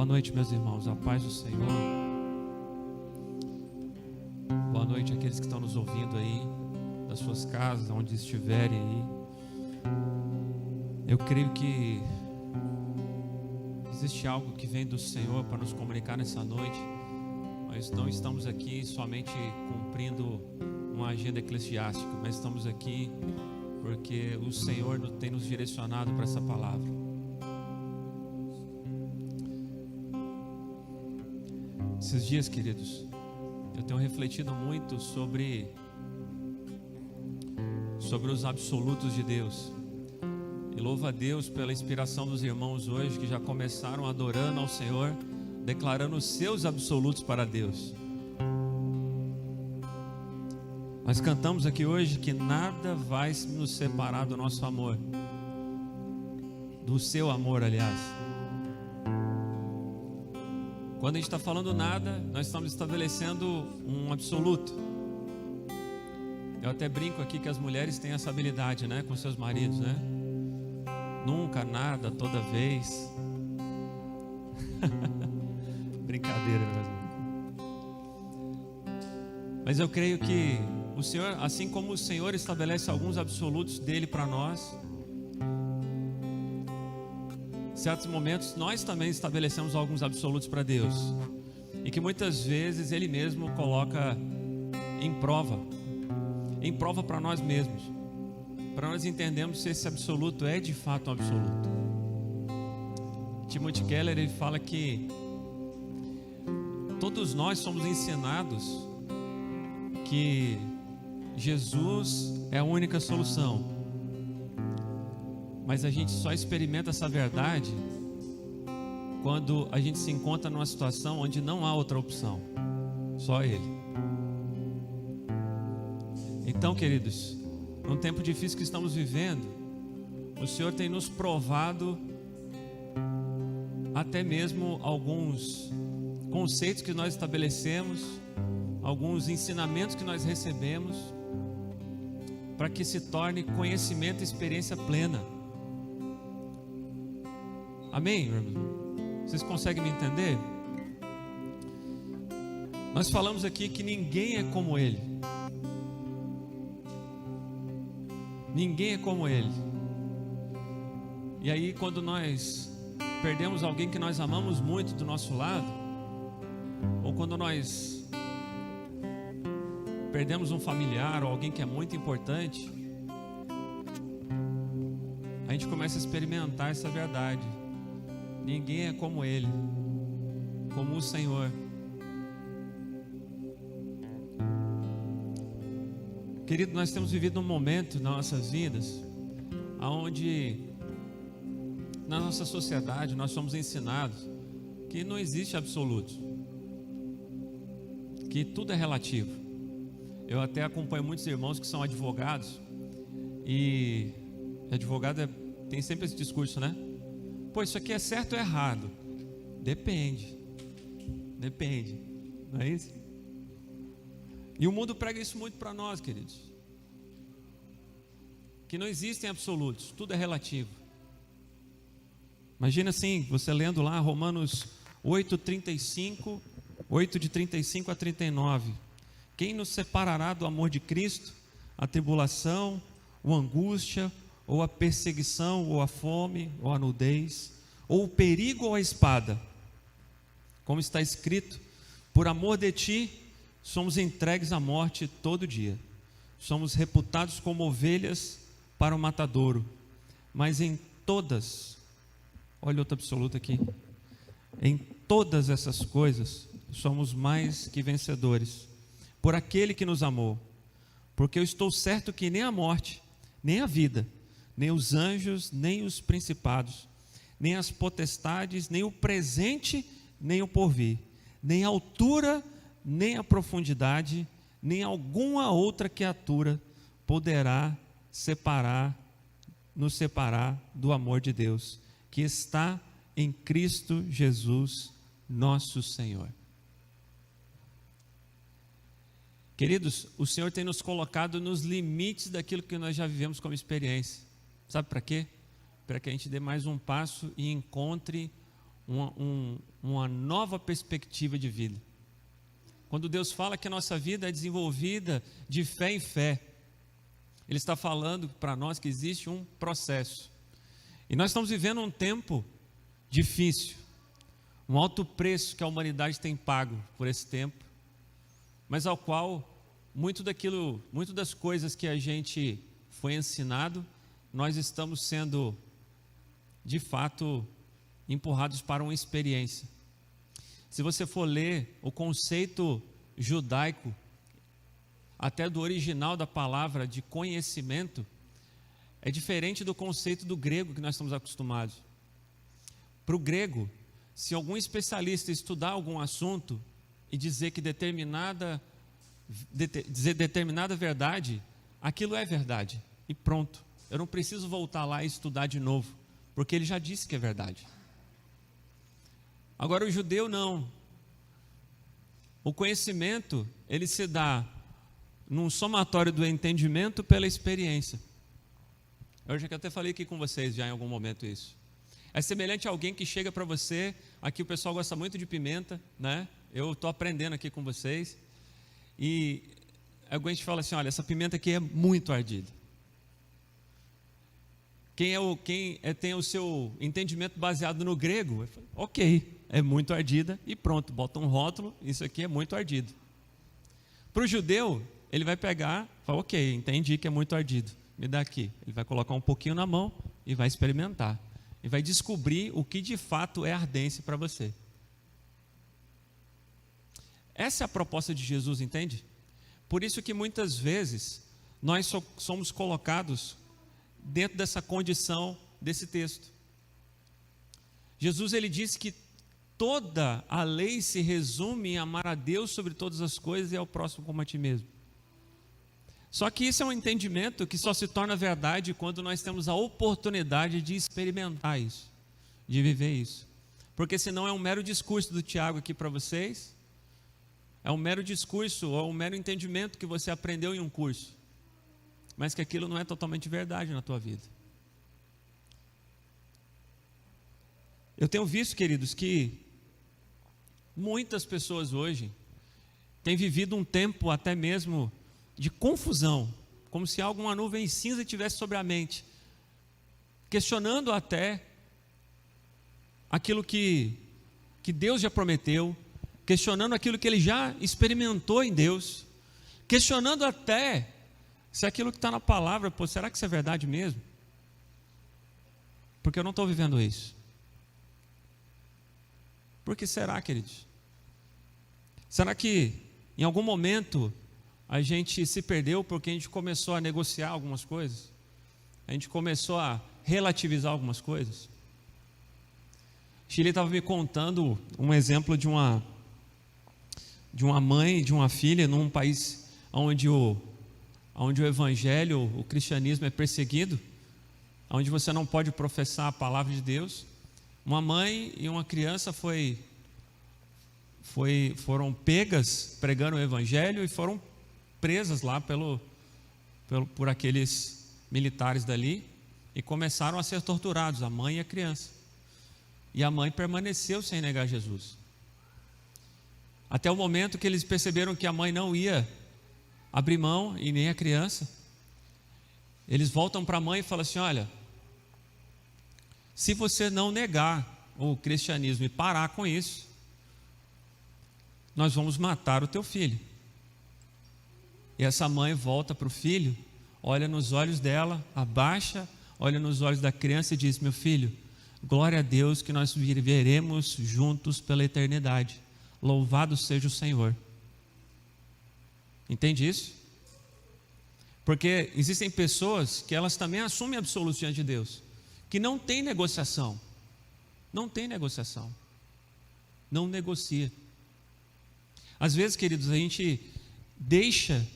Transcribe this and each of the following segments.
Boa noite, meus irmãos, a paz do Senhor. Boa noite àqueles que estão nos ouvindo aí, das suas casas, onde estiverem aí. Eu creio que existe algo que vem do Senhor para nos comunicar nessa noite. Nós não estamos aqui somente cumprindo uma agenda eclesiástica, mas estamos aqui porque o Senhor tem nos direcionado para essa palavra. Esses dias, queridos, eu tenho refletido muito sobre os absolutos de Deus. E louvo a Deus pela inspiração dos irmãos hoje, que já começaram adorando ao Senhor, declarando os seus absolutos para Deus. Nós cantamos aqui hoje que nada vai nos separar do nosso amor, do seu amor, aliás. Quando a gente está falando nada, nós estamos estabelecendo um absoluto. Eu até brinco aqui que as mulheres têm essa habilidade, né, com seus maridos, né? Nunca, nada, toda vez. Brincadeira mesmo. Mas eu creio que o Senhor, assim como o Senhor estabelece alguns absolutos dele para nós, em certos momentos nós também estabelecemos alguns absolutos para Deus, e que muitas vezes Ele mesmo coloca em prova para nós mesmos, para nós entendermos se esse absoluto é de fato um absoluto. Timothy Keller, ele fala que todos nós somos ensinados que Jesus é a única solução, mas a gente só experimenta essa verdade quando a gente se encontra numa situação onde não há outra opção, só Ele. Então, queridos, num tempo difícil que estamos vivendo, o Senhor tem nos provado até mesmo alguns conceitos que nós estabelecemos, alguns ensinamentos que nós recebemos, para que se torne conhecimento e experiência plena. Amém, irmãos? Vocês conseguem me entender? Nós falamos aqui que ninguém é como Ele. Ninguém é como Ele. E aí, quando nós perdemos alguém que nós amamos muito do nosso lado, ou quando nós perdemos um familiar ou alguém que é muito importante, a gente começa a experimentar essa verdade. Ninguém é como Ele, como o Senhor. Querido, nós temos vivido um momento nas nossas vidas onde, na nossa sociedade, nós somos ensinados que não existe absoluto, que tudo é relativo. Eu até acompanho muitos irmãos que são advogados, e advogado tem sempre esse discurso, né? Pô, isso aqui é certo ou errado? Depende, não é isso? E o mundo prega isso muito para nós, queridos, que não existem absolutos, tudo é relativo. Imagina assim, você lendo lá Romanos 8:35, 8 de 35 a 39. Quem nos separará do amor de Cristo? A tribulação, ou a angústia, ou a perseguição, ou a fome, ou a nudez, ou o perigo, ou a espada? Como está escrito: por amor de ti, somos entregues à morte todo dia. Somos reputados como ovelhas para o matadouro. Mas em todas, olha outro absoluto aqui, em todas essas coisas, somos mais que vencedores, por aquele que nos amou. Porque eu estou certo que nem a morte, nem a vida, nem os anjos, nem os principados, nem as potestades, nem o presente, nem o porvir, nem a altura, nem a profundidade, nem alguma outra criatura poderá nos separar do amor de Deus, que está em Cristo Jesus, nosso Senhor. Queridos, o Senhor tem nos colocado nos limites daquilo que nós já vivemos como experiência. Sabe para quê? Para que a gente dê mais um passo e encontre uma nova perspectiva de vida. Quando Deus fala que a nossa vida é desenvolvida de fé em fé, Ele está falando para nós que existe um processo. E nós estamos vivendo um tempo difícil, um alto preço que a humanidade tem pago por esse tempo, mas ao qual muito das coisas que a gente foi ensinado, nós estamos sendo, de fato, empurrados para uma experiência. Se você for ler o conceito judaico, até do original da palavra de conhecimento, é diferente do conceito do grego que nós estamos acostumados. Para o grego, se algum especialista estudar algum assunto e dizer que determinada verdade, aquilo é verdade. E pronto. Eu não preciso voltar lá e estudar de novo, porque ele já disse que é verdade. Agora o judeu não. O conhecimento, ele se dá num somatório do entendimento pela experiência. Eu já até falei aqui com vocês já em algum momento isso. É semelhante a alguém que chega para você, aqui o pessoal gosta muito de pimenta, né? Eu estou aprendendo aqui com vocês, e alguém te fala assim, olha, essa pimenta aqui é muito ardida. Quem tem o seu entendimento baseado no grego, ok, é muito ardida e pronto, bota um rótulo, isso aqui é muito ardido. Para o judeu, ele vai pegar, fala, ok, entendi que é muito ardido, me dá aqui. Ele vai colocar um pouquinho na mão e vai experimentar. E vai descobrir o que de fato é ardência para você. Essa é a proposta de Jesus, entende? Por isso que muitas vezes nós somos colocados dentro dessa condição desse texto. Jesus, ele disse que toda a lei se resume em amar a Deus sobre todas as coisas e ao próximo como a ti mesmo. Só que isso é um entendimento que só se torna verdade quando nós temos a oportunidade de experimentar isso, de viver isso. Porque senão é um mero discurso do Tiago aqui para vocês, é um mero discurso ou um mero entendimento que você aprendeu em um curso, mas que aquilo não é totalmente verdade na tua vida. Eu tenho visto, queridos, que muitas pessoas hoje têm vivido um tempo até mesmo de confusão, como se alguma nuvem cinza tivesse sobre a mente, questionando até aquilo que Deus já prometeu, questionando aquilo que ele já experimentou em Deus, questionando até se aquilo que está na palavra, pô, será que isso é verdade mesmo? Porque eu não estou vivendo isso. Por que será, queridos? Será que em algum momento a gente se perdeu porque a gente começou a negociar algumas coisas? A gente começou a relativizar algumas coisas? Shirley estava me contando um exemplo de uma mãe e de uma filha num país onde o evangelho, o cristianismo é perseguido, onde você não pode professar a palavra de Deus. Uma mãe e uma criança foram pegas pregando o evangelho e foram presas lá por aqueles militares dali e começaram a ser torturados, a mãe e a criança. E a mãe permaneceu sem negar Jesus. Até o momento que eles perceberam que a mãe não ia abrir mão e nem a criança, eles voltam para a mãe e falam assim, olha, se você não negar o cristianismo e parar com isso, nós vamos matar o teu filho. E essa mãe volta para o filho, olha nos olhos dela, abaixa, olha nos olhos da criança e diz, meu filho, glória a Deus que nós viveremos juntos pela eternidade. Louvado seja o Senhor. Entende isso? Porque existem pessoas que elas também assumem absolutos diante de Deus, que não tem negociação. Não tem negociação. Não negocia. Às vezes, queridos, a gente deixa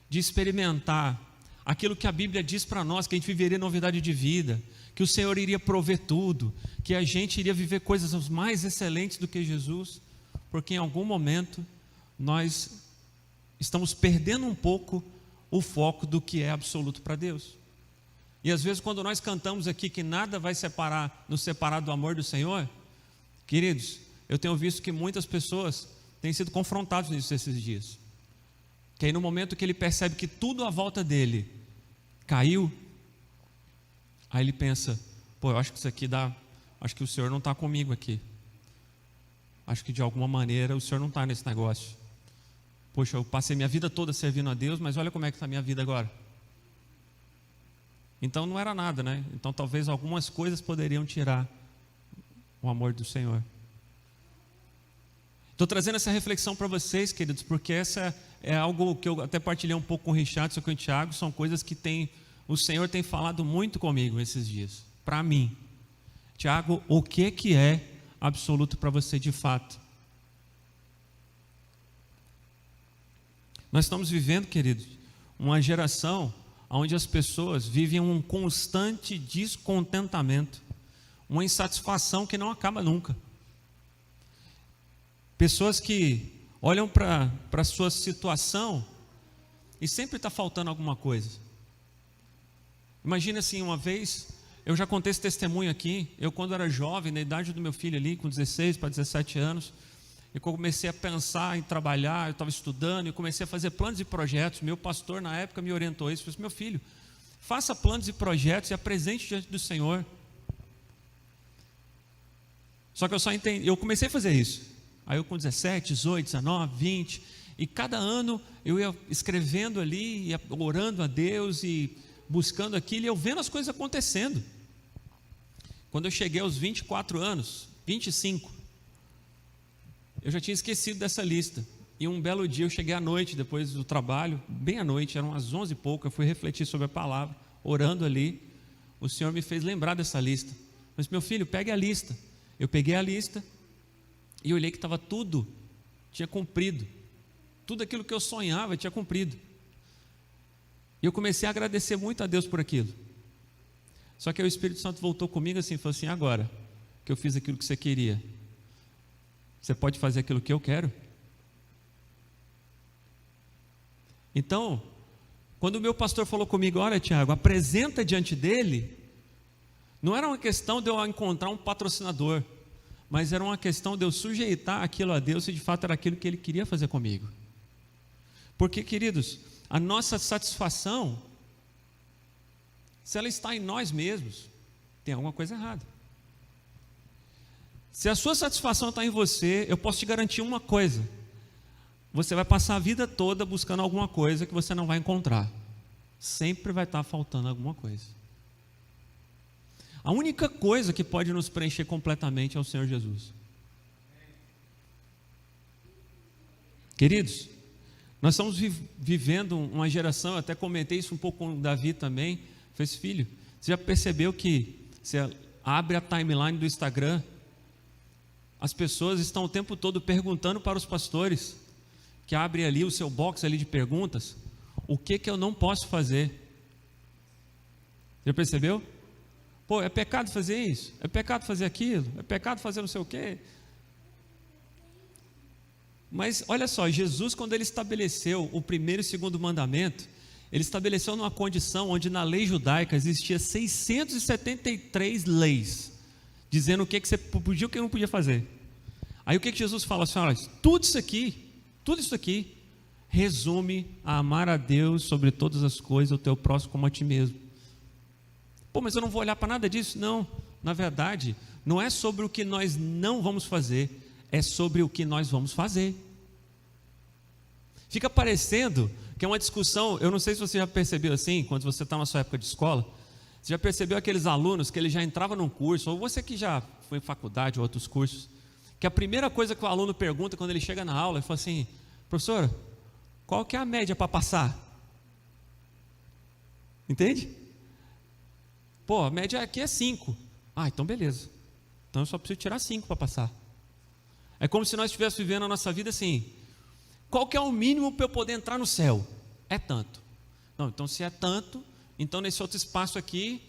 de experimentar aquilo que a Bíblia diz para nós, que a gente viveria novidade de vida, que o Senhor iria prover tudo, que a gente iria viver coisas mais excelentes do que Jesus, porque em algum momento nós estamos perdendo um pouco o foco do que é absoluto para Deus. E às vezes quando nós cantamos aqui que nada vai nos separar do amor do Senhor, Queridos, eu tenho visto que muitas pessoas têm sido confrontadas nisso esses dias. Que aí no momento que ele percebe que tudo à volta dele caiu, aí ele pensa, pô, eu acho que isso aqui dá, acho que o Senhor não está comigo aqui. Acho que de alguma maneira o Senhor não está nesse negócio. Poxa, eu passei minha vida toda servindo a Deus, mas olha como é que está a minha vida agora. Então não era nada, né? Então talvez algumas coisas poderiam tirar o amor do Senhor. Estou trazendo essa reflexão para vocês, queridos, porque essa é algo que eu até partilhei um pouco com o Richard e com o Tiago. São coisas que o Senhor tem falado muito comigo esses dias, para mim. Tiago, o que é absoluto para você de fato? Nós estamos vivendo, queridos, uma geração onde as pessoas vivem um constante descontentamento, uma insatisfação que não acaba nunca. Pessoas que olham para a sua situação e sempre está faltando alguma coisa. Imagina assim, uma vez, eu já contei esse testemunho aqui, eu quando era jovem, na idade do meu filho ali, com 16 para 17 anos, eu comecei a pensar em trabalhar, eu estava estudando e comecei a fazer planos e projetos. Meu pastor na época me orientou isso, disse, meu filho, faça planos e projetos e apresente diante do Senhor. Só que eu comecei a fazer isso. Aí eu com 17, 18, 19, 20, e cada ano eu ia escrevendo ali, ia orando a Deus e buscando aquilo, e eu vendo as coisas acontecendo. Quando eu cheguei aos 24 anos, 25, eu já tinha esquecido dessa lista. E um belo dia eu cheguei à noite, depois do trabalho, bem à noite, eram as 11 e pouco, eu fui refletir sobre a palavra, orando ali, o Senhor me fez lembrar dessa lista. Mas meu filho, pegue a lista. Eu peguei a lista e olhei que estava tudo, tinha cumprido. Tudo aquilo que eu sonhava tinha cumprido. E eu comecei a agradecer muito a Deus por aquilo. Só que aí o Espírito Santo voltou comigo assim, falou assim, agora que eu fiz aquilo que você queria, você pode fazer aquilo que eu quero? Então, quando o meu pastor falou comigo, olha Tiago, apresenta diante dele, não era uma questão de eu encontrar um patrocinador, mas era uma questão de eu sujeitar aquilo a Deus, se de fato era aquilo que Ele queria fazer comigo. Porque, queridos, a nossa satisfação, se ela está em nós mesmos, tem alguma coisa errada. Se a sua satisfação está em você, eu posso te garantir uma coisa: você vai passar a vida toda buscando alguma coisa que você não vai encontrar. Sempre vai estar faltando alguma coisa. A única coisa que pode nos preencher completamente é o Senhor Jesus. Queridos, nós estamos vivendo uma geração, eu até comentei isso um pouco com o Davi também. Falei, filho, você já percebeu que você abre a timeline do Instagram, as pessoas estão o tempo todo perguntando para os pastores, que abre ali o seu box ali de perguntas, o que eu não posso fazer? Já percebeu? Pô, é pecado fazer isso? É pecado fazer aquilo? É pecado fazer não sei o quê? Mas olha só, Jesus, quando ele estabeleceu o primeiro e o segundo mandamento, ele estabeleceu numa condição onde na lei judaica existia 673 leis, dizendo o que você podia e o que não podia fazer. Aí o que Jesus fala assim, olha, tudo isso aqui resume a amar a Deus sobre todas as coisas, o teu próximo como a ti mesmo. Pô, mas eu não vou olhar para nada disso. Não, na verdade, não é sobre o que nós não vamos fazer, é sobre o que nós vamos fazer. Fica parecendo que é uma discussão, eu não sei se você já percebeu assim, quando você está na sua época de escola, você já percebeu aqueles alunos que ele já entrava num curso, ou você que já foi em faculdade ou outros cursos, que a primeira coisa que o aluno pergunta quando ele chega na aula, ele fala assim, professor, qual que é a média para passar? Entende? Pô, a média aqui é 5. Ah, então beleza. Então eu só preciso tirar 5 para passar. É como se nós estivéssemos vivendo a nossa vida assim, qual que é o mínimo para eu poder entrar no céu? É tanto. Não, então se é tanto, então nesse outro espaço aqui,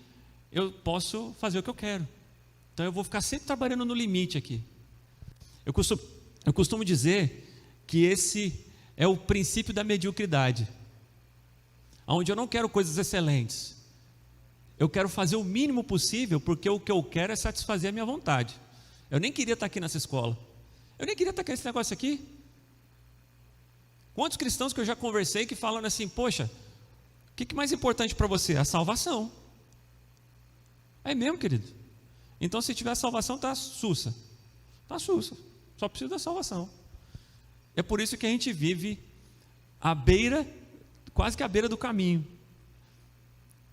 eu posso fazer o que eu quero. Então eu vou ficar sempre trabalhando no limite aqui. Eu costumo dizer que esse é o princípio da mediocridade, onde eu não quero coisas excelentes, eu quero fazer o mínimo possível, porque o que eu quero é satisfazer a minha vontade. Eu nem queria estar aqui nessa escola. Eu nem queria estar aqui nesse negócio aqui. Quantos cristãos que eu já conversei que falam assim, poxa, o que é mais importante para você? A salvação. É mesmo, querido? Então, se tiver salvação, está sussa. Está sussa. Só precisa da salvação. É por isso que a gente vive à beira, quase que à beira do caminho.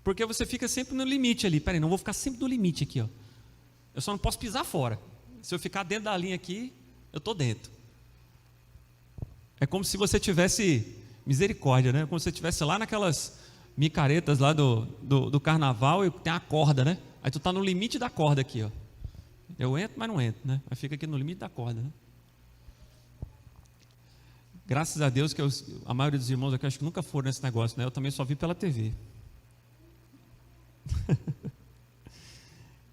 Porque você fica sempre no limite ali. Peraí, não vou ficar sempre no limite aqui, ó. Eu só não posso pisar fora. Se eu ficar dentro da linha aqui, eu estou dentro. É como se você tivesse misericórdia, né? Como se você estivesse lá naquelas micaretas lá do carnaval e tem a corda, né? Aí tu está no limite da corda aqui, ó. Eu entro, mas não entro, né? Mas fica aqui no limite da corda, né? Graças a Deus que a maioria dos irmãos aqui acho que nunca foram nesse negócio, né? Eu também só vi pela TV.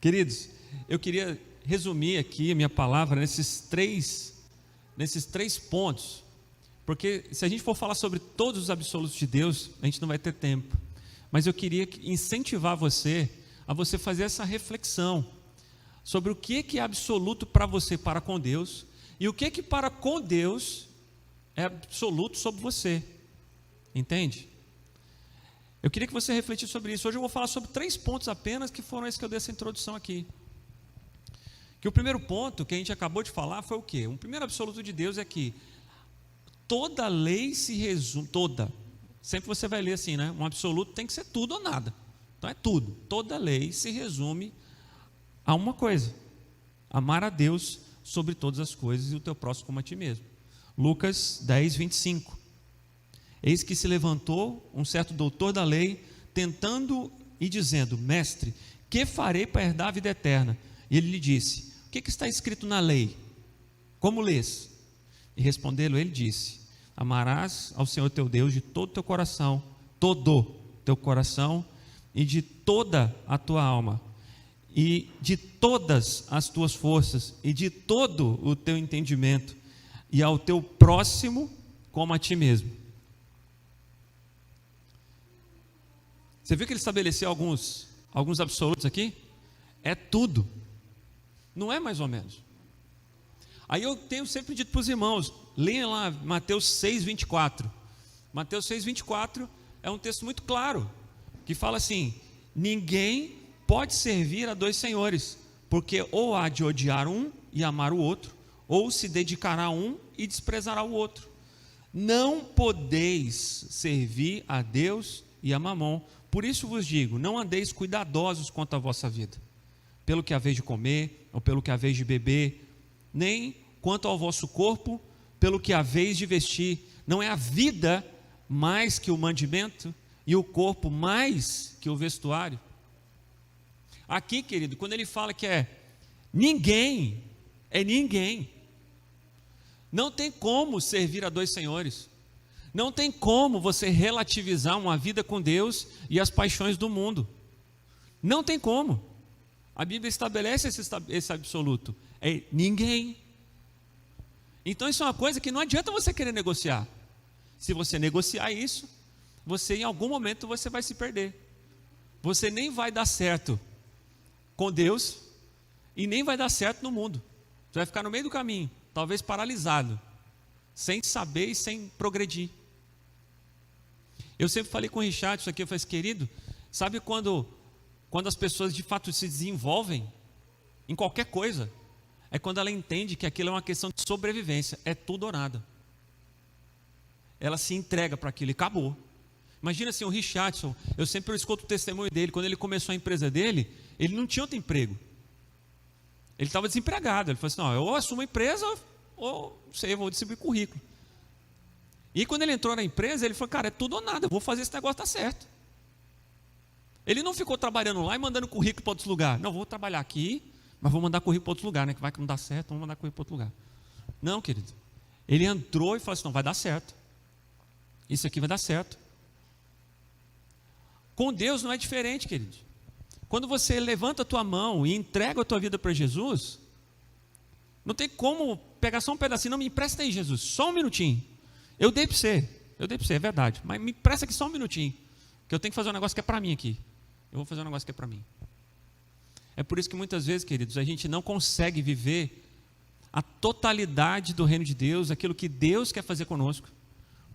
Queridos, eu queria resumir aqui a minha palavra nesses três pontos, porque se a gente for falar sobre todos os absolutos de Deus, a gente não vai ter tempo. Mas eu queria incentivar você a você fazer essa reflexão sobre o que é absoluto para você, para com Deus, e o que para com Deus é absoluto sobre você. Entende? Eu queria que você refletisse sobre isso. Hoje eu vou falar sobre 3 pontos apenas, que foram esses que eu dei essa introdução aqui. Que o primeiro ponto que a gente acabou de falar foi o quê? O primeiro absoluto de Deus é que toda lei se resume, sempre você vai ler assim, né? Um absoluto tem que ser tudo ou nada. Então é tudo. Toda lei se resume a uma coisa: amar a Deus sobre todas as coisas e o teu próximo como a ti mesmo. Lucas 10, 25. Eis que se levantou um certo doutor da lei, tentando e dizendo: Mestre, que farei para herdar a vida eterna? E ele lhe disse: O que está escrito na lei? Como lês? E respondendo, ele disse: Amarás ao Senhor teu Deus de todo o teu coração, e de toda a tua alma, e de todas as tuas forças, e de todo o teu entendimento, e ao teu próximo como a ti mesmo. Você viu que ele estabeleceu alguns absolutos aqui? É tudo, não é mais ou menos. Aí eu tenho sempre dito para os irmãos, leiam lá Mateus 6,24. Mateus 6,24 é um texto muito claro, que fala assim: ninguém pode servir a 2 senhores, porque ou há de odiar um e amar o outro, ou se dedicará a um e desprezará o outro. Não podeis servir a Deus e a Mamon. Por isso vos digo, não andeis cuidadosos quanto à vossa vida, pelo que haveis de comer, ou pelo que haveis de beber, nem quanto ao vosso corpo, pelo que haveis de vestir. Não é a vida mais que o mantimento, e o corpo mais que o vestuário? Aqui, querido, quando ele fala que é ninguém, não tem como servir a 2 senhores. Não tem como você relativizar uma vida com Deus e as paixões do mundo. Não tem como. A Bíblia estabelece esse absoluto. É ninguém. Então isso é uma coisa que não adianta você querer negociar. Se você negociar isso, você em algum momento você vai se perder. Você nem vai dar certo com Deus e nem vai dar certo no mundo. Você vai ficar no meio do caminho, talvez paralisado, sem saber e sem progredir. Eu sempre falei com o Richard isso aqui, eu falei assim: querido, sabe quando as pessoas de fato se desenvolvem em qualquer coisa? É quando ela entende que aquilo é uma questão de sobrevivência, é tudo ou nada. Ela se entrega para aquilo e acabou. Imagina assim, o Richardson, eu sempre escuto o testemunho dele, quando ele começou a empresa dele, ele não tinha outro emprego. Ele estava desempregado, ele falou assim: não, eu ou assumo a empresa, ou não sei, eu vou distribuir currículo. E quando ele entrou na empresa, ele falou: cara, é tudo ou nada, eu vou fazer esse negócio dar certo. Ele não ficou trabalhando lá e mandando currículo para outros lugares. Não, vou trabalhar aqui, mas vou mandar currículo para outro lugar, né? Que vai que não dá certo, vamos mandar currículo para outro lugar. Não, querido. Ele entrou e falou assim: não, vai dar certo. Isso aqui vai dar certo. Com Deus não é diferente, querido. Quando você levanta a tua mão e entrega a tua vida para Jesus, não tem como pegar só um pedacinho. Não, me empresta aí, Jesus, só um minutinho. Eu dei para você, é verdade, mas me empresta aqui só um minutinho, que eu tenho que fazer um negócio que é para mim aqui. Eu vou fazer um negócio que é para mim. É por isso que muitas vezes, queridos, a gente não consegue viver a totalidade do reino de Deus, aquilo que Deus quer fazer conosco,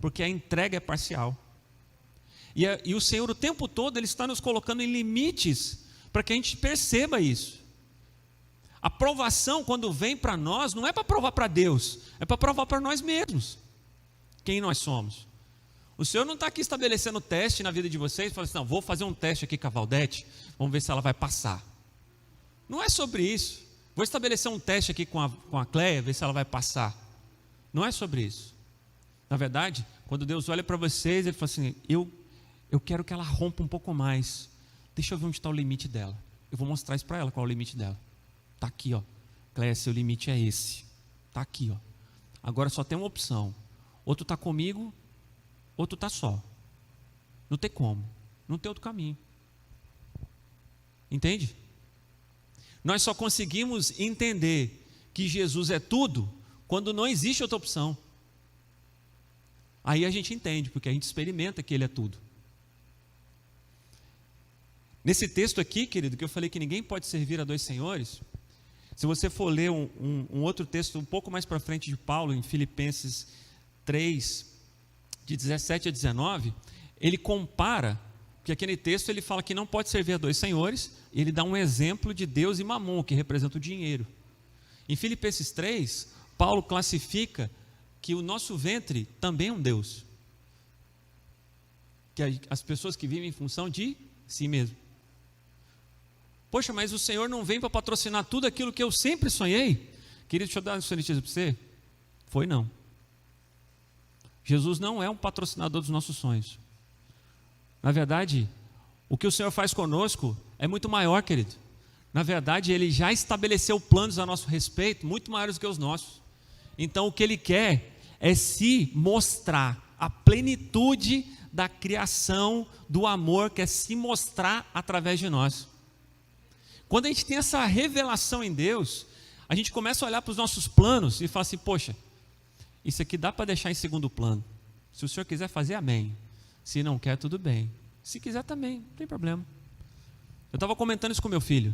porque a entrega é parcial. E o Senhor o tempo todo Ele está nos colocando em limites para que a gente perceba isso. A provação, quando vem para nós, não é para provar para Deus, é para provar para nós mesmos quem nós somos. O Senhor não está aqui estabelecendo teste na vida de vocês, falando assim, não, vou fazer um teste aqui com a Valdete, vamos ver se ela vai passar. Não é sobre isso. Vou estabelecer um teste aqui com a Cléia, ver se ela vai passar. Não é sobre isso. Na verdade, quando Deus olha para vocês, Ele fala assim, eu quero que ela rompa um pouco mais. Deixa eu ver onde está o limite dela. Eu vou mostrar isso para ela, qual é o limite dela. Está aqui, ó. Cléia, seu limite é esse. Está aqui, ó. Agora só tem uma opção. Ou tu está comigo, ou tu está só. Não tem como. Não tem outro caminho. Entende? Nós só conseguimos entender que Jesus é tudo quando não existe outra opção. Aí a gente entende, porque a gente experimenta que Ele é tudo. Nesse texto aqui, querido, que eu falei que ninguém pode servir a dois senhores, se você for ler um outro texto um pouco mais para frente de Paulo, em Filipenses 3, de 17 a 19, ele compara, porque aquele texto ele fala que não pode servir a dois senhores, e ele dá um exemplo de Deus e Mamon, que representa o dinheiro. Em Filipenses 3, Paulo classifica que o nosso ventre também é um Deus, que as pessoas que vivem em função de si mesmo. Poxa, mas o Senhor não vem para patrocinar tudo aquilo que eu sempre sonhei? Querido, deixa eu dar uma notícia para você. Foi não. Jesus não é um patrocinador dos nossos sonhos. Na verdade, o que o Senhor faz conosco é muito maior, querido. Na verdade, Ele já estabeleceu planos a nosso respeito, muito maiores do que os nossos. Então, o que Ele quer é se mostrar a plenitude da criação, do amor, quer se mostrar através de nós. Quando a gente tem essa revelação em Deus, a gente começa a olhar para os nossos planos e fala assim, poxa, isso aqui dá para deixar em segundo plano. Se o Senhor quiser fazer, amém. Se não quer, tudo bem. Se quiser também, não tem problema. Eu estava comentando isso com meu filho.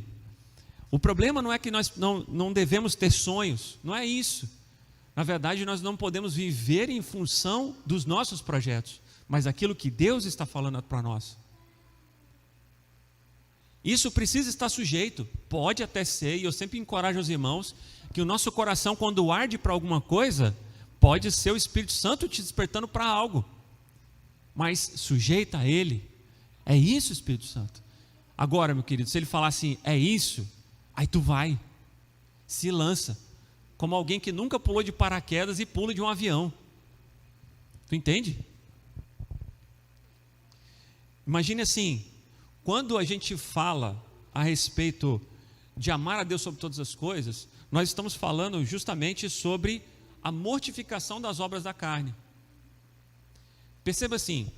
O problema não é que nós não devemos ter sonhos, não é isso. Na verdade, nós não podemos viver em função dos nossos projetos, mas aquilo que Deus está falando para nós. Isso precisa estar sujeito, pode até ser, e eu sempre encorajo os irmãos, que o nosso coração, quando arde para alguma coisa, pode ser o Espírito Santo te despertando para algo, mas sujeita a Ele, é isso, Espírito Santo. Agora, meu querido, se Ele falar assim, é isso, aí tu vai, se lança, como alguém que nunca pulou de paraquedas e pula de um avião. Tu entende? Imagine assim, quando a gente fala a respeito de amar a Deus sobre todas as coisas, nós estamos falando justamente sobre a mortificação das obras da carne. Perceba assim,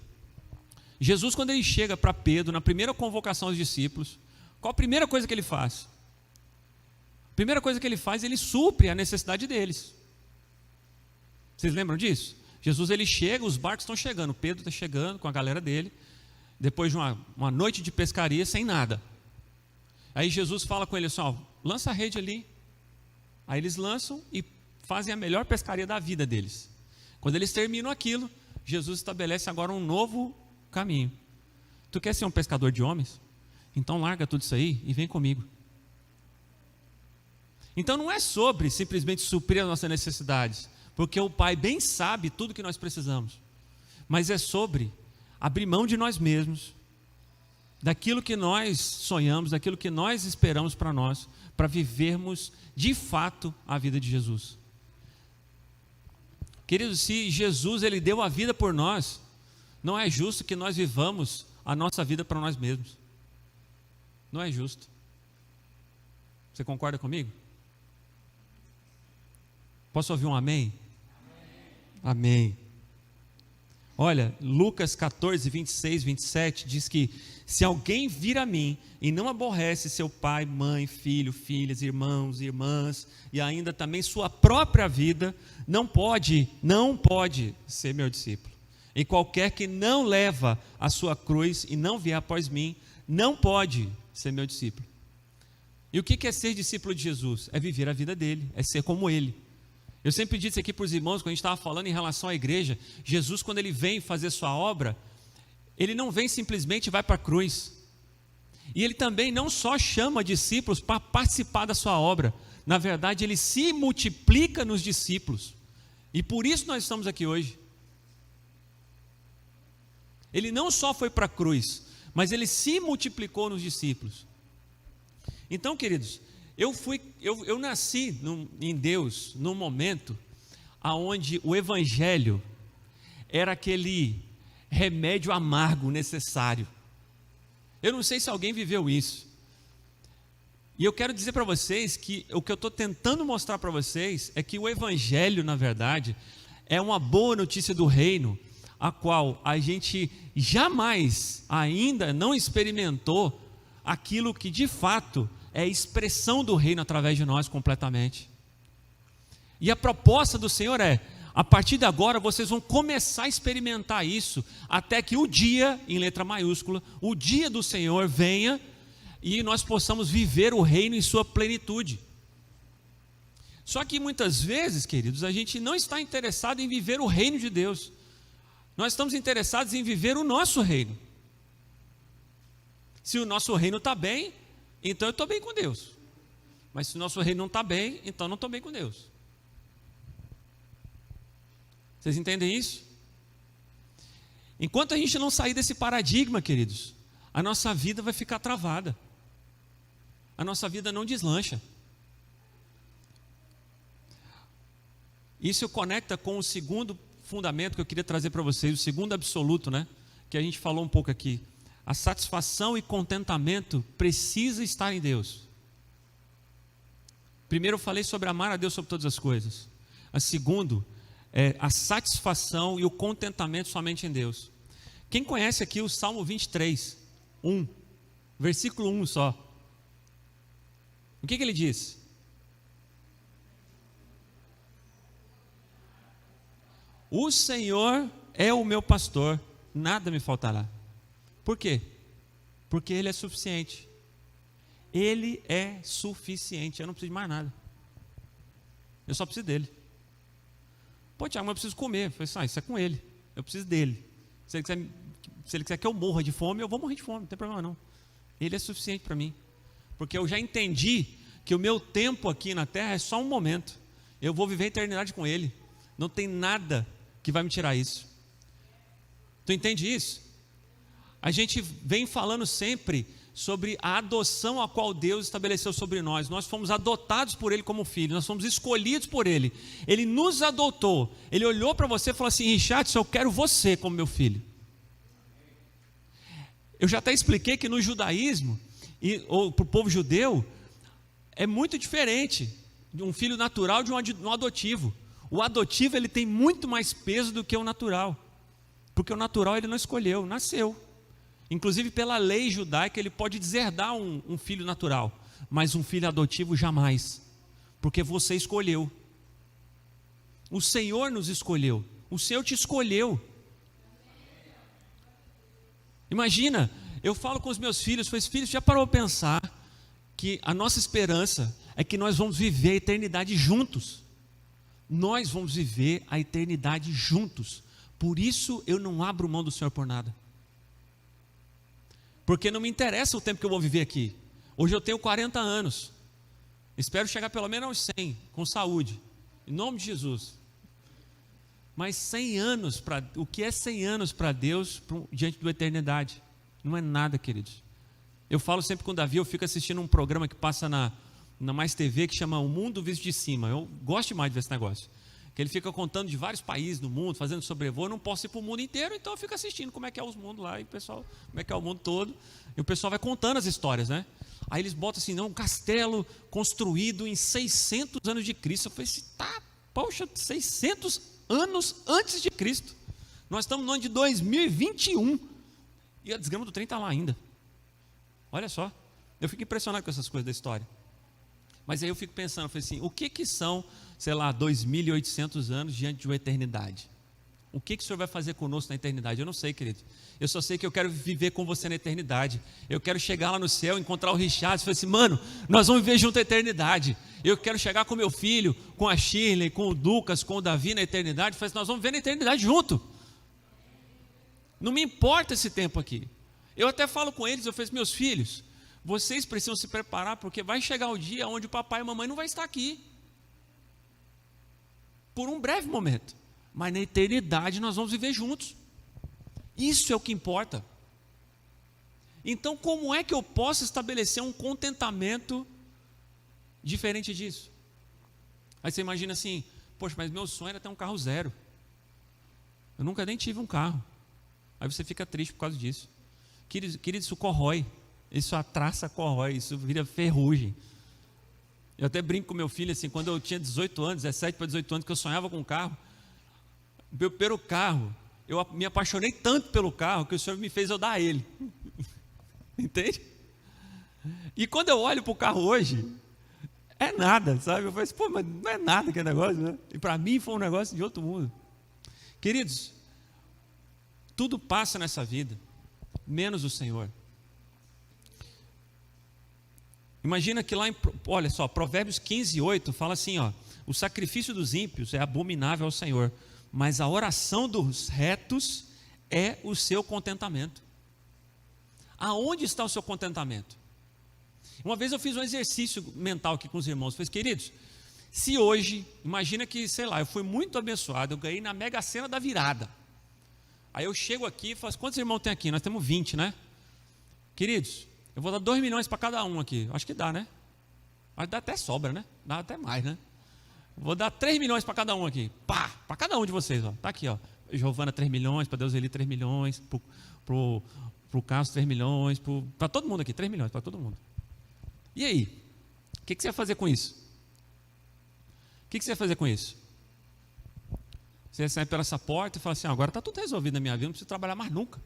Jesus, quando Ele chega para Pedro, na primeira convocação aos discípulos, qual a primeira coisa que Ele faz? A primeira coisa que Ele faz, Ele supre a necessidade deles. Vocês lembram disso? Jesus, Ele chega, os barcos estão chegando, Pedro está chegando com a galera dele, depois de uma noite de pescaria sem nada. Aí Jesus fala com ele assim, ó, lança a rede ali. Aí eles lançam e fazem a melhor pescaria da vida deles. Quando eles terminam aquilo, Jesus estabelece agora um novo caminho. Tu quer ser um pescador de homens? Então larga tudo isso aí e vem comigo. Então não é sobre simplesmente suprir as nossas necessidades, porque o Pai bem sabe tudo que nós precisamos, mas é sobre abrir mão de nós mesmos, daquilo que nós sonhamos, daquilo que nós esperamos para nós, para vivermos de fato a vida de Jesus. Queridos, se Jesus Ele deu a vida por nós, não é justo que nós vivamos a nossa vida para nós mesmos. Não é justo. Você concorda comigo? Posso ouvir um amém? Amém. Olha, Lucas 14, 26, 27 diz que se alguém vir a mim e não aborrece seu pai, mãe, filho, filhas, irmãos, irmãs e ainda também sua própria vida, não pode ser meu discípulo. E qualquer que não leva a sua cruz e não vier após mim, não pode ser meu discípulo. E o que é ser discípulo de Jesus? É viver a vida dele, é ser como ele. Eu sempre disse aqui para os irmãos, quando a gente estava falando em relação à igreja, Jesus, quando ele vem fazer sua obra, ele não vem simplesmente e vai para a cruz. E ele também não só chama discípulos para participar da sua obra, na verdade ele se multiplica nos discípulos. E por isso nós estamos aqui hoje. Ele não só foi para a cruz, mas ele se multiplicou nos discípulos. Então, queridos, eu nasci em Deus num momento onde o evangelho era aquele remédio amargo necessário. Eu não sei se alguém viveu isso. E eu quero dizer para vocês que o que eu estou tentando mostrar para vocês é que o evangelho, na verdade, é uma boa notícia do reino, a qual a gente jamais ainda não experimentou aquilo que de fato é expressão do reino através de nós completamente. E a proposta do Senhor é: a partir de agora vocês vão começar a experimentar isso, até que o dia, em letra maiúscula, o dia do Senhor venha e nós possamos viver o reino em sua plenitude. Só que muitas vezes, queridos, a gente não está interessado em viver o reino de Deus. Nós estamos interessados em viver o nosso reino. Se o nosso reino está bem, então eu estou bem com Deus. Mas se o nosso reino não está bem, então eu não estou bem com Deus. Vocês entendem isso? Enquanto a gente não sair desse paradigma, queridos, a nossa vida vai ficar travada. A nossa vida não deslancha. Isso conecta com o segundo fundamento que eu queria trazer para vocês, o segundo absoluto, né? Que a gente falou um pouco aqui. A satisfação e contentamento precisa estar em Deus. Primeiro eu falei sobre amar a Deus sobre todas as coisas. A segundo é a satisfação e o contentamento somente em Deus. Quem conhece aqui o Salmo 23, 1, versículo 1 só. O que ele diz? O Senhor é o meu pastor, nada me faltará. Por quê? Porque Ele é suficiente. Ele é suficiente, eu não preciso de mais nada. Eu só preciso dEle. Pô, Tiago, mas eu preciso comer. Eu falei assim, isso é com Ele, eu preciso dEle. Se ele quiser que eu morra de fome, eu vou morrer de fome, não tem problema não. Ele é suficiente para mim. Porque eu já entendi que o meu tempo aqui na terra é só um momento. Eu vou viver a eternidade com Ele. Não tem nada que vai me tirar isso. Tu entende isso? A gente vem falando sempre sobre a adoção a qual Deus estabeleceu sobre nós. Nós fomos adotados por Ele como filhos, nós fomos escolhidos por Ele. Ele nos adotou. Ele olhou para você e falou assim: Richardson, eu quero você como meu filho. Eu já até expliquei que no judaísmo, ou para o povo judeu, é muito diferente de um filho natural de um adotivo. O adotivo ele tem muito mais peso do que o natural, porque o natural ele não escolheu, nasceu. Inclusive pela lei judaica ele pode deserdar um filho natural, mas um filho adotivo jamais, porque você escolheu. O Senhor nos escolheu, o Senhor te escolheu. Imagina, eu falo com os meus filhos, filhos, já parou para pensar que a nossa esperança é que nós vamos viver a eternidade juntos. Nós vamos viver a eternidade juntos. Por isso eu não abro mão do Senhor por nada. Porque não me interessa o tempo que eu vou viver aqui. Hoje eu tenho 40 anos. Espero chegar pelo menos aos 100, com saúde. Em nome de Jesus. Mas 100 anos, o que é 100 anos para Deus diante da eternidade? Não é nada, queridos. Eu falo sempre com o Davi, eu fico assistindo um programa que passa na Mais TV, que chama O Mundo Visto de Cima. Eu gosto demais de ver esse negócio. Que ele fica contando de vários países do mundo, fazendo sobrevoo. Eu não posso ir para o mundo inteiro, então eu fico assistindo como é que é os mundos lá, e o pessoal, como é que é o mundo todo. E o pessoal vai contando as histórias, né? Aí eles botam assim, não, um castelo construído em 600 anos de Cristo. Eu falei assim, poxa, 600 anos antes de Cristo. Nós estamos no ano de 2021. E a desgrama do trem está lá ainda. Olha só. Eu fico impressionado com essas coisas da história. Mas aí eu fico pensando, eu falei assim, o que são, sei lá, 2.800 anos diante de uma eternidade? O que o Senhor vai fazer conosco na eternidade? Eu não sei, querido. Eu só sei que eu quero viver com você na eternidade. Eu quero chegar lá no céu, encontrar o Richard e falar assim, mano, nós vamos viver junto a eternidade. Eu quero chegar com meu filho, com a Shirley, com o Lucas, com o Davi na eternidade e falar assim, nós vamos viver na eternidade junto. Não me importa esse tempo aqui. Eu até falo com eles, eu falo assim, meus filhos, vocês precisam se preparar porque vai chegar o dia onde o papai e a mamãe não vai estar aqui. Por um breve momento. Mas na eternidade nós vamos viver juntos. Isso é o que importa. Então, como é que eu posso estabelecer um contentamento diferente disso? Aí você imagina assim, poxa, mas meu sonho era ter um carro zero. Eu nunca nem tive um carro. Aí você fica triste por causa disso. Querido, isso corrói. Isso a traça corrói, isso vira ferrugem. Eu até brinco com meu filho assim, quando eu tinha 18 anos, 17 para 18 anos, que eu sonhava com um carro. Pelo carro, eu me apaixonei tanto pelo carro que o Senhor me fez eu dar ele. Entende? E quando eu olho para o carro hoje, é nada, sabe? Eu falo assim, pô, mas não é nada aquele negócio, né? E para mim foi um negócio de outro mundo. Queridos, tudo passa nessa vida, menos o Senhor. Imagina que lá, olha só, Provérbios 15:8 fala assim, ó, o sacrifício dos ímpios é abominável ao Senhor, mas a oração dos retos é o seu contentamento. Aonde está o seu contentamento? Uma vez eu fiz um exercício mental aqui com os irmãos, falei, queridos, se hoje, imagina que, sei lá, eu fui muito abençoado, eu ganhei na Mega Sena da virada. Aí eu chego aqui e falo, quantos irmãos tem aqui? Nós temos 20, né? Queridos, eu vou dar 2 milhões para cada um aqui, acho que dá, né? Mas dá até sobra, né? Dá até mais, né? Vou dar 3 milhões para cada um aqui. Pá! Para cada um de vocês, ó. Tá aqui, ó. Giovana 3 milhões, para Deuseli 3 milhões, pro Carlos 3 milhões, para todo mundo aqui, 3 milhões para todo mundo. E aí? O que você vai fazer com isso? O que você vai fazer com isso? Você sai pela essa porta e fala assim, agora está tudo resolvido na minha vida, não preciso trabalhar mais nunca.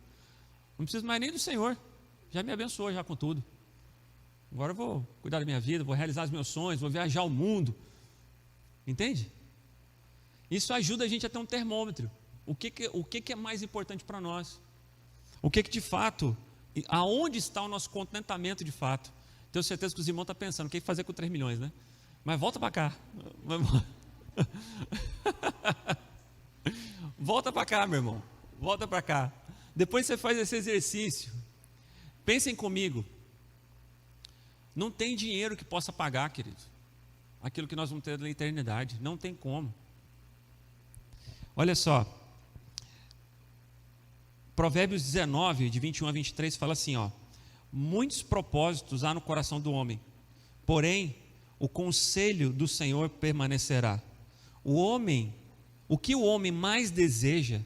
Não preciso mais nem do Senhor. Já me abençoou já com tudo. Agora eu vou cuidar da minha vida, vou realizar os meus sonhos, vou viajar o mundo. Entende? Isso ajuda a gente a ter um termômetro. O que é mais importante para nós? O que de fato, aonde está o nosso contentamento de fato? Tenho certeza que os irmãos estão pensando, o que fazer com 3 milhões, né? Mas volta para cá. Volta para cá, meu irmão. Volta para cá. Depois você faz esse exercício. Pensem comigo. Não tem dinheiro que possa pagar, querido, aquilo que nós vamos ter na eternidade. Não tem como. Olha só. Provérbios 19, de 21 a 23, fala assim, ó. Muitos propósitos há no coração do homem, porém, o conselho do Senhor permanecerá. O que o homem mais deseja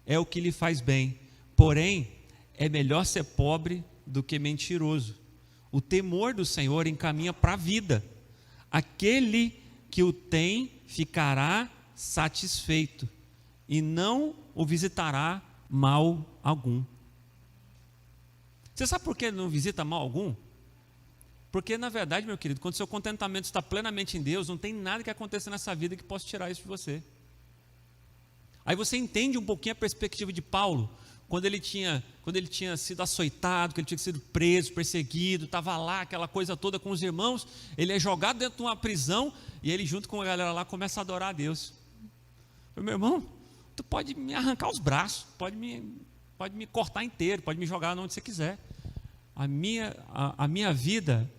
é o que lhe faz bem, porém, é melhor ser pobre do que mentiroso. O temor do Senhor encaminha para a vida. Aquele que o tem ficará satisfeito e não o visitará mal algum. Você sabe por que ele não visita mal algum? Porque na verdade, meu querido, quando seu contentamento está plenamente em Deus, não tem nada que aconteça nessa vida que possa tirar isso de você. Aí você entende um pouquinho a perspectiva de Paulo, quando ele tinha sido açoitado, que ele tinha sido preso, perseguido, estava lá, aquela coisa toda com os irmãos, ele é jogado dentro de uma prisão, e ele junto com a galera lá começa a adorar a Deus. Eu, meu irmão, tu pode me arrancar os braços, pode me cortar inteiro, pode me jogar onde você quiser. A minha vida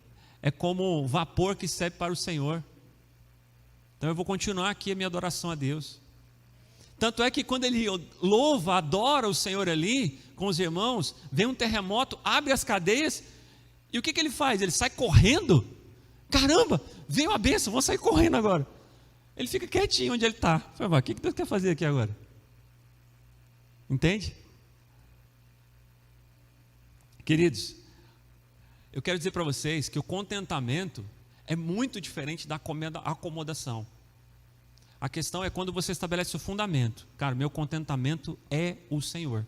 é como vapor que serve para o Senhor. Então eu vou continuar aqui a minha adoração a Deus. Tanto é que quando ele louva, adora o Senhor ali, com os irmãos, vem um terremoto, abre as cadeias, e o que ele faz? Ele sai correndo. Caramba, veio a bênção, vou sair correndo agora. Ele fica quietinho onde ele está. O que Deus quer fazer aqui agora? Entende? Queridos, eu quero dizer para vocês que o contentamento é muito diferente da acomodação. A questão é quando você estabelece o fundamento. Cara, meu contentamento é o Senhor.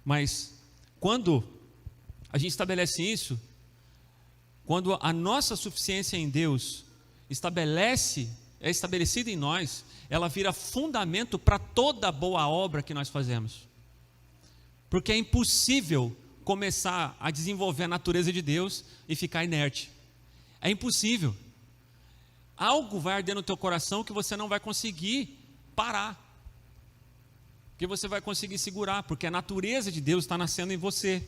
Mas quando a gente estabelece isso, quando a nossa suficiência em Deus estabelece é estabelecida em nós, ela vira fundamento para toda boa obra que nós fazemos. Porque é impossível começar a desenvolver a natureza de Deus e ficar inerte. É impossível. Algo vai arder no teu coração que você não vai conseguir parar. Que você vai conseguir segurar, porque a natureza de Deus está nascendo em você.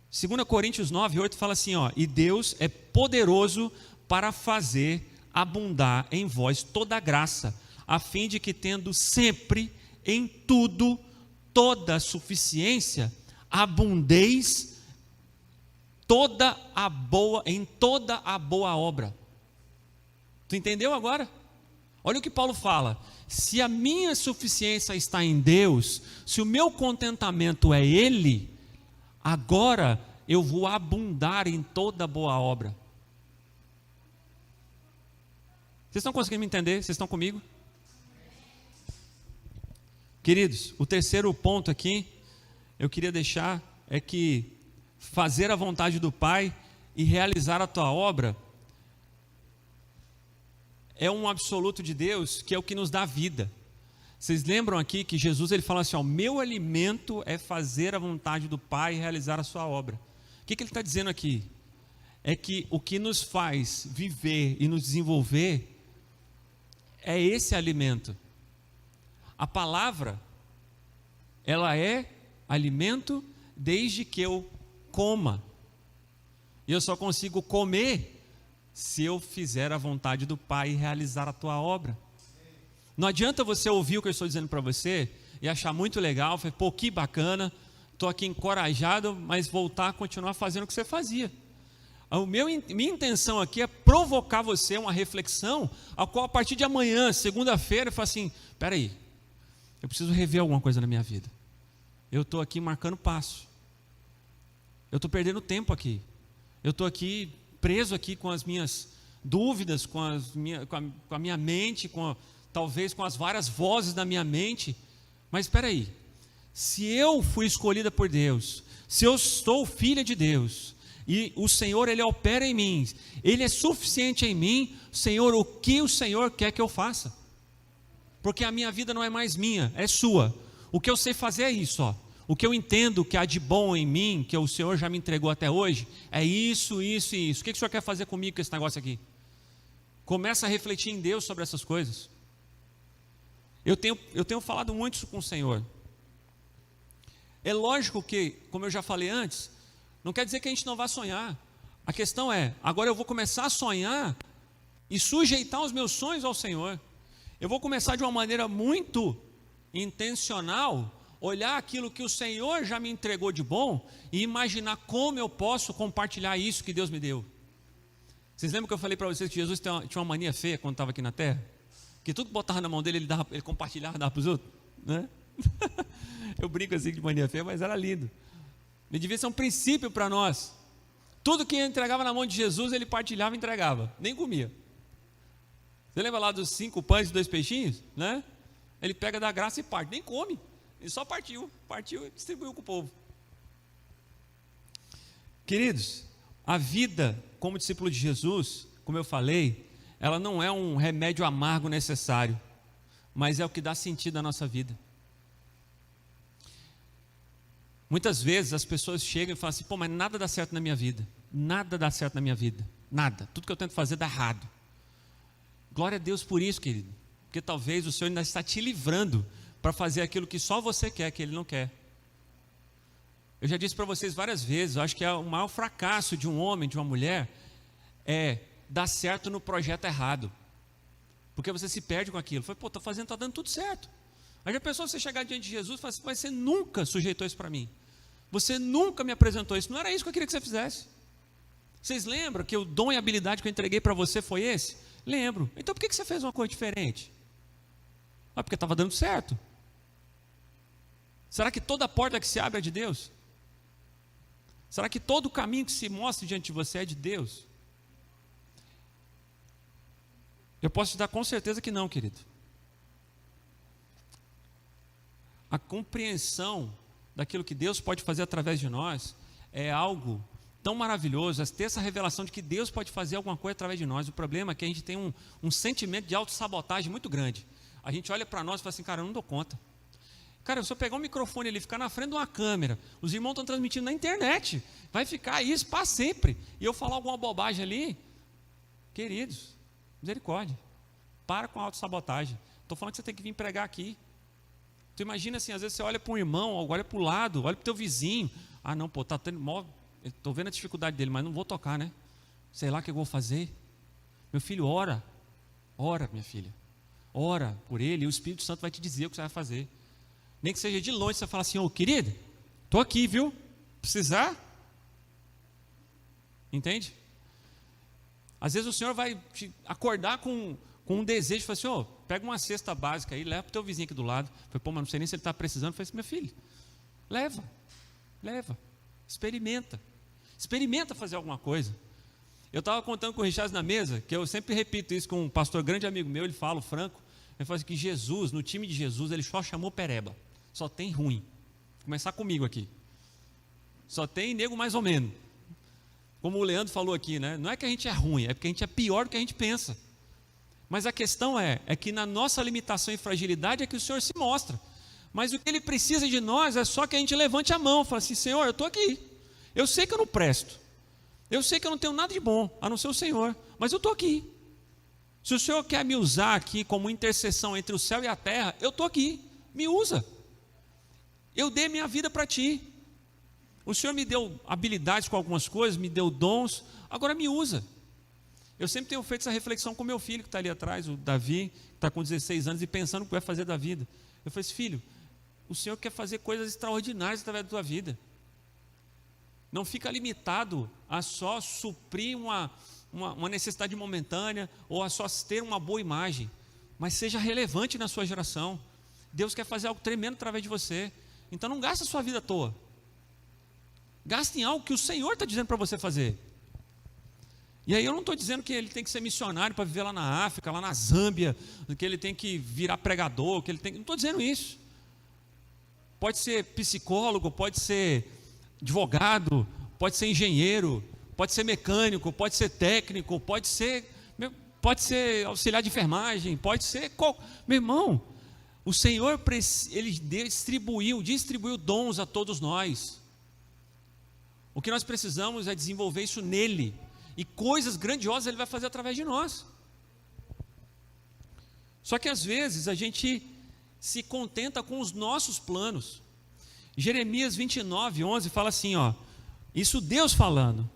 2 Coríntios 9:8 fala assim, ó, e Deus é poderoso para fazer abundar em vós toda a graça, a fim de que tendo sempre em tudo toda a suficiência, abundeis em toda a boa obra. Tu entendeu agora? Olha o que Paulo fala: se a minha suficiência está em Deus, se o meu contentamento é Ele, agora eu vou abundar em toda boa obra. Vocês estão conseguindo me entender? Vocês estão comigo? Queridos, o terceiro ponto aqui, eu queria deixar, é que fazer a vontade do Pai e realizar a tua obra é um absoluto de Deus, que é o que nos dá vida. Vocês lembram aqui que Jesus ele fala assim, ó, meu alimento é fazer a vontade do Pai e realizar a sua obra. O que ele está dizendo aqui? É que o que nos faz viver e nos desenvolver é esse alimento. A palavra, ela é alimento desde que eu coma. E eu só consigo comer se eu fizer a vontade do Pai e realizar a tua obra. Não adianta você ouvir o que eu estou dizendo para você e achar muito legal, pô, que bacana, estou aqui encorajado, mas voltar a continuar fazendo o que você fazia. Minha intenção aqui é provocar você uma reflexão, a qual a partir de amanhã, segunda-feira, eu falo assim, espera aí, eu preciso rever alguma coisa na minha vida. Eu estou aqui marcando passo. Eu estou perdendo tempo aqui. Eu estou aqui preso aqui com as minhas dúvidas, com a minha mente, talvez com as várias vozes da minha mente. Mas espera aí, se eu fui escolhida por Deus, se eu sou filha de Deus, e o Senhor ele opera em mim, Ele é suficiente em mim, Senhor, o que o Senhor quer que eu faça? Porque a minha vida não é mais minha, é sua. O que eu sei fazer é isso, ó. O que eu entendo que há de bom em mim, que o Senhor já me entregou até hoje, é isso, isso e isso. O que o Senhor quer fazer comigo com esse negócio aqui? Começa a refletir em Deus sobre essas coisas. Eu tenho falado muito isso com o Senhor. É lógico que, como eu já falei antes, não quer dizer que a gente não vá sonhar. A questão é, agora eu vou começar a sonhar e sujeitar os meus sonhos ao Senhor. Eu vou começar de uma maneira muito intencional, olhar aquilo que o Senhor já me entregou de bom e imaginar como eu posso compartilhar isso que Deus me deu. Vocês lembram que eu falei para vocês que Jesus tinha uma mania feia quando estava aqui na terra? Que tudo que botava na mão dele, ele compartilhava e dava para os outros, né? Eu brinco assim de mania feia, mas era lindo. Ele devia ser um princípio para nós. Tudo que ele entregava na mão de Jesus, ele partilhava e entregava, nem comia. Você lembra lá dos 5 pães e 2 peixinhos, né? Ele pega da graça e parte, nem come. Ele só partiu e distribuiu com o povo. Queridos, a vida como discípulo de Jesus, como eu falei, ela não é um remédio amargo necessário, mas é o que dá sentido à nossa vida. Muitas vezes as pessoas chegam e falam assim, pô, mas nada dá certo na minha vida. Nada dá certo na minha vida. Nada. Tudo que eu tento fazer dá errado. Glória a Deus por isso, querido. Porque talvez o Senhor ainda está te livrando para fazer aquilo que só você quer, que Ele não quer. Eu já disse para vocês várias vezes, eu acho que é o maior fracasso de um homem, de uma mulher, é dar certo no projeto errado. Porque você se perde com aquilo. Foi, pô, estou fazendo, está dando tudo certo. Aí já pensou você chegar diante de Jesus e falar assim, mas você nunca sujeitou isso para mim. Você nunca me apresentou isso. Não era isso que eu queria que você fizesse. Vocês lembram que o dom e a habilidade que eu entreguei para você foi esse? Lembro. Então por que você fez uma coisa diferente? Ah, porque estava dando certo. Será que toda porta que se abre é de Deus? Será que todo caminho que se mostra diante de você é de Deus? Eu posso te dar com certeza que não, querido. A compreensão daquilo que Deus pode fazer através de nós é algo tão maravilhoso, é ter essa revelação de que Deus pode fazer alguma coisa através de nós. O problema é que a gente tem um sentimento de autossabotagem muito grande. A gente olha para nós e fala assim, cara, eu não dou conta. Cara, se eu pegar um microfone ali, ficar na frente de uma câmera, os irmãos estão transmitindo na internet, vai ficar isso para sempre. E eu falar alguma bobagem ali, queridos, misericórdia, para com a autossabotagem. Estou falando que você tem que vir pregar aqui. Tu imagina assim, às vezes você olha para um irmão, olha para o lado, olha para o teu vizinho. Ah não, pô, tá tendo mó... Estou vendo a dificuldade dele, mas não vou tocar, né? Sei lá o que eu vou fazer. Meu filho, ora, minha filha. Ora por ele e o Espírito Santo vai te dizer o que você vai fazer. Nem que seja de longe, você fala assim, ô querida, estou aqui, viu? Precisar? Entende? Às vezes o Senhor vai te acordar com um desejo, fala assim, ô, pega uma cesta básica aí, leva para o teu vizinho aqui do lado. Eu falei, pô, mas não sei nem se ele está precisando. Eu falei assim, meu filho, leva, experimenta fazer alguma coisa. Eu estava contando com o Richard na mesa, que eu sempre repito isso com um pastor grande amigo meu, ele fala, o Franco, ele fala assim, que Jesus, no time de Jesus, ele só chamou pereba, só tem ruim. Vou começar comigo aqui, só tem nego mais ou menos, como o Leandro falou aqui, né? Não é que a gente é ruim, é porque a gente é pior do que a gente pensa. Mas a questão é que na nossa limitação e fragilidade é que o Senhor se mostra. Mas o que Ele precisa de nós é só que a gente levante a mão, fala assim, Senhor, eu estou aqui, eu sei que eu não presto, eu sei que eu não tenho nada de bom, a não ser o Senhor, mas eu estou aqui. Se o Senhor quer me usar aqui como intercessão entre o céu e a terra, eu estou aqui, me usa. Eu dei minha vida para Ti. O Senhor me deu habilidades com algumas coisas, me deu dons, agora me usa. Eu sempre tenho feito essa reflexão com meu filho que está ali atrás, o Davi, que está com 16 anos e pensando o que vai fazer da vida. Eu falei assim, filho, o Senhor quer fazer coisas extraordinárias através da tua vida. Não fica limitado a só suprir uma necessidade momentânea ou a só ter uma boa imagem, mas seja relevante na sua geração. Deus quer fazer algo tremendo através de você. Então não gasta a sua vida à toa. Gaste em algo que o Senhor está dizendo para você fazer. E aí eu não estou dizendo que ele tem que ser missionário para viver lá na África, lá na Zâmbia, que ele tem que virar pregador, que ele tem... Não estou dizendo isso. Pode ser psicólogo, pode ser advogado, pode ser engenheiro, pode ser mecânico, pode ser técnico, pode ser auxiliar de enfermagem, pode ser... Meu irmão, o Senhor, Ele distribuiu dons a todos nós. O que nós precisamos é desenvolver isso nele. E coisas grandiosas Ele vai fazer através de nós. Só que às vezes a gente se contenta com os nossos planos. Jeremias 29:11 fala assim, ó, isso Deus falando,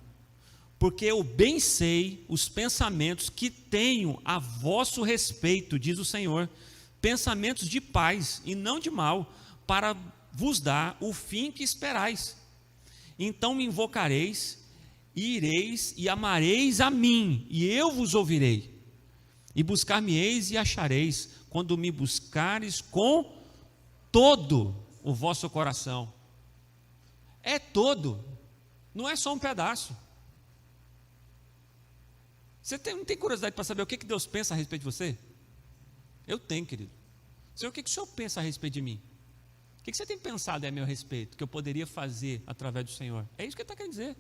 porque eu bem sei os pensamentos que tenho a vosso respeito, diz o Senhor, pensamentos de paz e não de mal, para vos dar o fim que esperais. Então me invocareis, e ireis e amareis a mim, e eu vos ouvirei, e buscar-me-eis e achareis, quando me buscares com todo o vosso coração. É todo, não é só um pedaço. Você não tem curiosidade para saber o que Deus pensa a respeito de você? Eu tenho, querido. Senhor, o que o Senhor pensa a respeito de mim? O que você tem pensado a meu respeito, que eu poderia fazer através do Senhor? É isso que Ele está querendo dizer.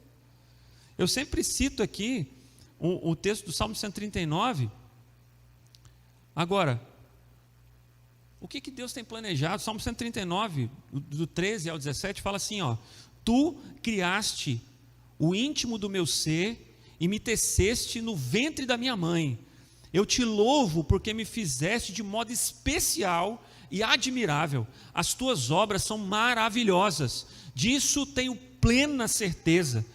Eu sempre cito aqui o texto do Salmo 139. Agora, o que Deus tem planejado? Salmo 139, do 13 ao 17, fala assim, ó, tu criaste o íntimo do meu ser e me teceste no ventre da minha mãe. Eu te louvo porque me fizeste de modo especial e admirável. As tuas obras são maravilhosas, disso tenho plena certeza.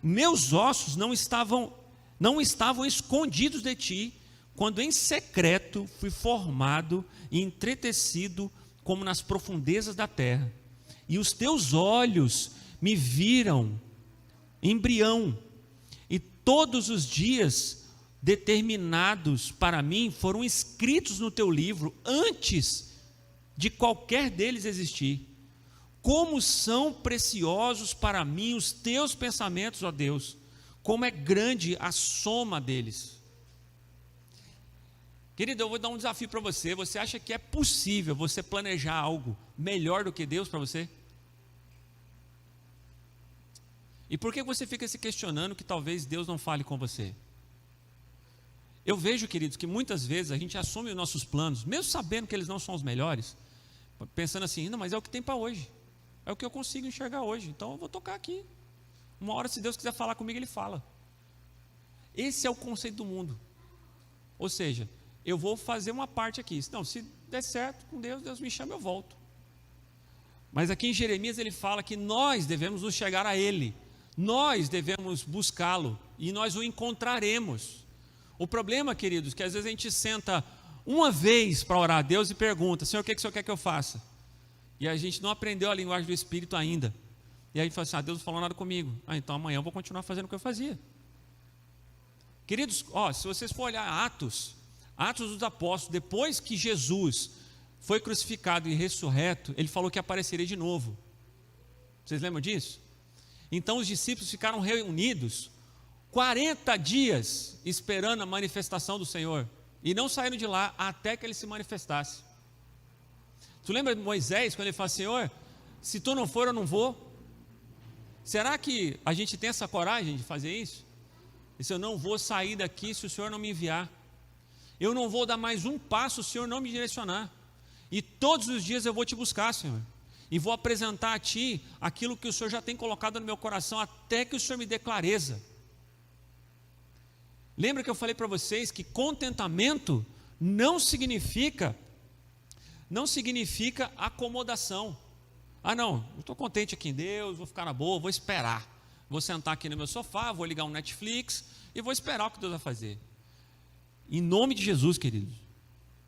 Meus ossos não estavam escondidos de ti, quando em secreto fui formado e entretecido como nas profundezas da terra. E os teus olhos me viram embrião, e todos os dias determinados para mim foram escritos no teu livro, antes de qualquer deles existir. Como são preciosos para mim os teus pensamentos, ó Deus, como é grande a soma deles. Querido, eu vou dar um desafio para você. Você acha que é possível você planejar algo melhor do que Deus para você? E por que você fica se questionando que talvez Deus não fale com você? Eu vejo, queridos, que muitas vezes a gente assume os nossos planos, mesmo sabendo que eles não são os melhores, pensando assim, não, mas é o que tem para hoje, é o que eu consigo enxergar hoje, então eu vou tocar aqui. Uma hora, se Deus quiser falar comigo, Ele fala. Esse é o conceito do mundo. Ou seja, eu vou fazer uma parte aqui. Não, se der certo com Deus, Deus me chama, eu volto. Mas aqui em Jeremias ele fala que nós devemos nos chegar a Ele. Nós devemos buscá-lo e nós o encontraremos. O problema, queridos, é que às vezes a gente senta uma vez para orar a Deus e pergunta, Senhor, o que o Senhor quer que eu faça? E a gente não aprendeu a linguagem do Espírito ainda. E aí a gente fala assim, Deus não falou nada comigo. Então amanhã eu vou continuar fazendo o que eu fazia. Queridos, se vocês for olhar Atos dos Apóstolos, depois que Jesus foi crucificado e ressurreto, Ele falou que apareceria de novo. Vocês lembram disso? Então os discípulos ficaram reunidos 40 dias esperando a manifestação do Senhor e não saíram de lá até que Ele se manifestasse. Tu lembra de Moisés quando ele fala, Senhor, se tu não for eu não vou? Será que a gente tem essa coragem de fazer isso? E se eu não vou sair daqui se o Senhor não me enviar? Eu não vou dar mais um passo se o Senhor não me direcionar. E todos os dias eu vou te buscar, Senhor. E vou apresentar a Ti aquilo que o Senhor já tem colocado no meu coração até que o Senhor me dê clareza. Lembra que eu falei para vocês que contentamento não significa acomodação. Não, eu estou contente aqui em Deus, vou ficar na boa, vou esperar. Vou sentar aqui no meu sofá, vou ligar um Netflix e vou esperar o que Deus vai fazer. Em nome de Jesus, queridos,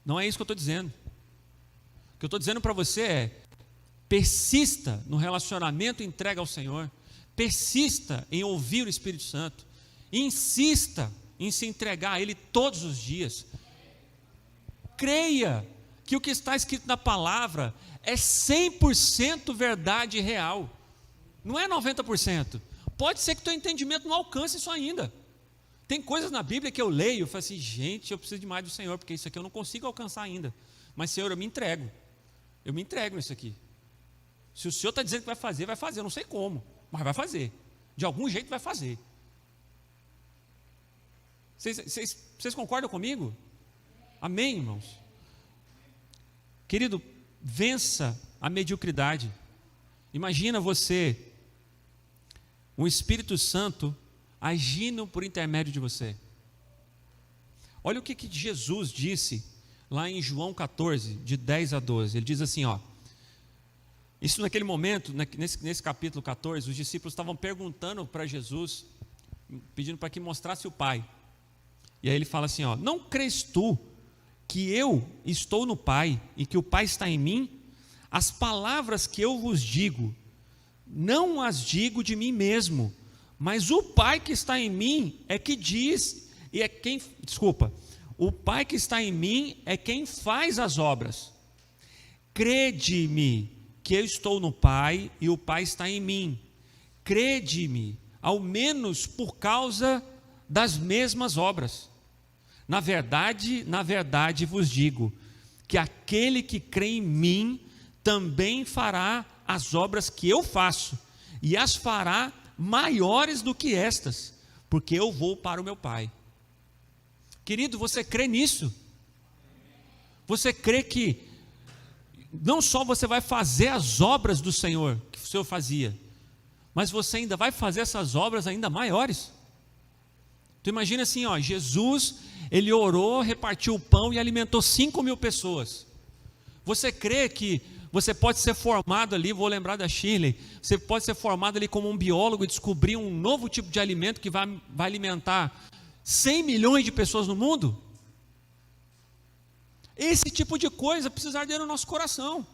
não é isso que eu estou dizendo. O que eu estou dizendo para você é, persista no relacionamento entregue ao Senhor, persista em ouvir o Espírito Santo, insista em se entregar a Ele todos os dias. Creia que o que está escrito na palavra é 100% verdade real, não é 90%. Pode ser que o teu entendimento não alcance isso ainda. Tem coisas na Bíblia que eu leio e falo assim, gente, eu preciso de mais do Senhor, porque isso aqui eu não consigo alcançar ainda. Mas Senhor, eu me entrego nisso aqui. Se o Senhor está dizendo que vai fazer, eu não sei como, mas vai fazer, de algum jeito vai fazer. Vocês concordam comigo? Amém, irmãos? Querido, vença a mediocridade. Imagina você, o Espírito Santo agindo por intermédio de você. Olha o que Jesus disse lá em João 14, de 10 a 12. Ele diz assim, isso naquele momento, nesse capítulo 14, os discípulos estavam perguntando para Jesus, pedindo para que mostrasse o Pai. E aí ele fala assim, não crês tu que eu estou no Pai e que o Pai está em mim? As palavras que eu vos digo, não as digo de mim mesmo, mas o Pai que está em mim é que diz, e é quem, o Pai que está em mim é quem faz as obras. Crede-me que eu estou no Pai e o Pai está em mim. Crede-me, ao menos por causa das mesmas obras. Na verdade vos digo, que aquele que crê em mim também fará as obras que eu faço, e as fará maiores do que estas, porque eu vou para o meu Pai. Querido, você crê nisso? Você crê que não só você vai fazer as obras do Senhor, que o Senhor fazia, mas você ainda vai fazer essas obras ainda maiores? Tu imagina assim, Jesus, Ele orou, repartiu o pão e alimentou 5.000 pessoas. Você crê que você pode ser formado ali, vou lembrar da Shirley, você pode ser formado ali como um biólogo e descobrir um novo tipo de alimento que vai alimentar 100 milhões de pessoas no mundo? Esse tipo de coisa precisa arder no nosso coração.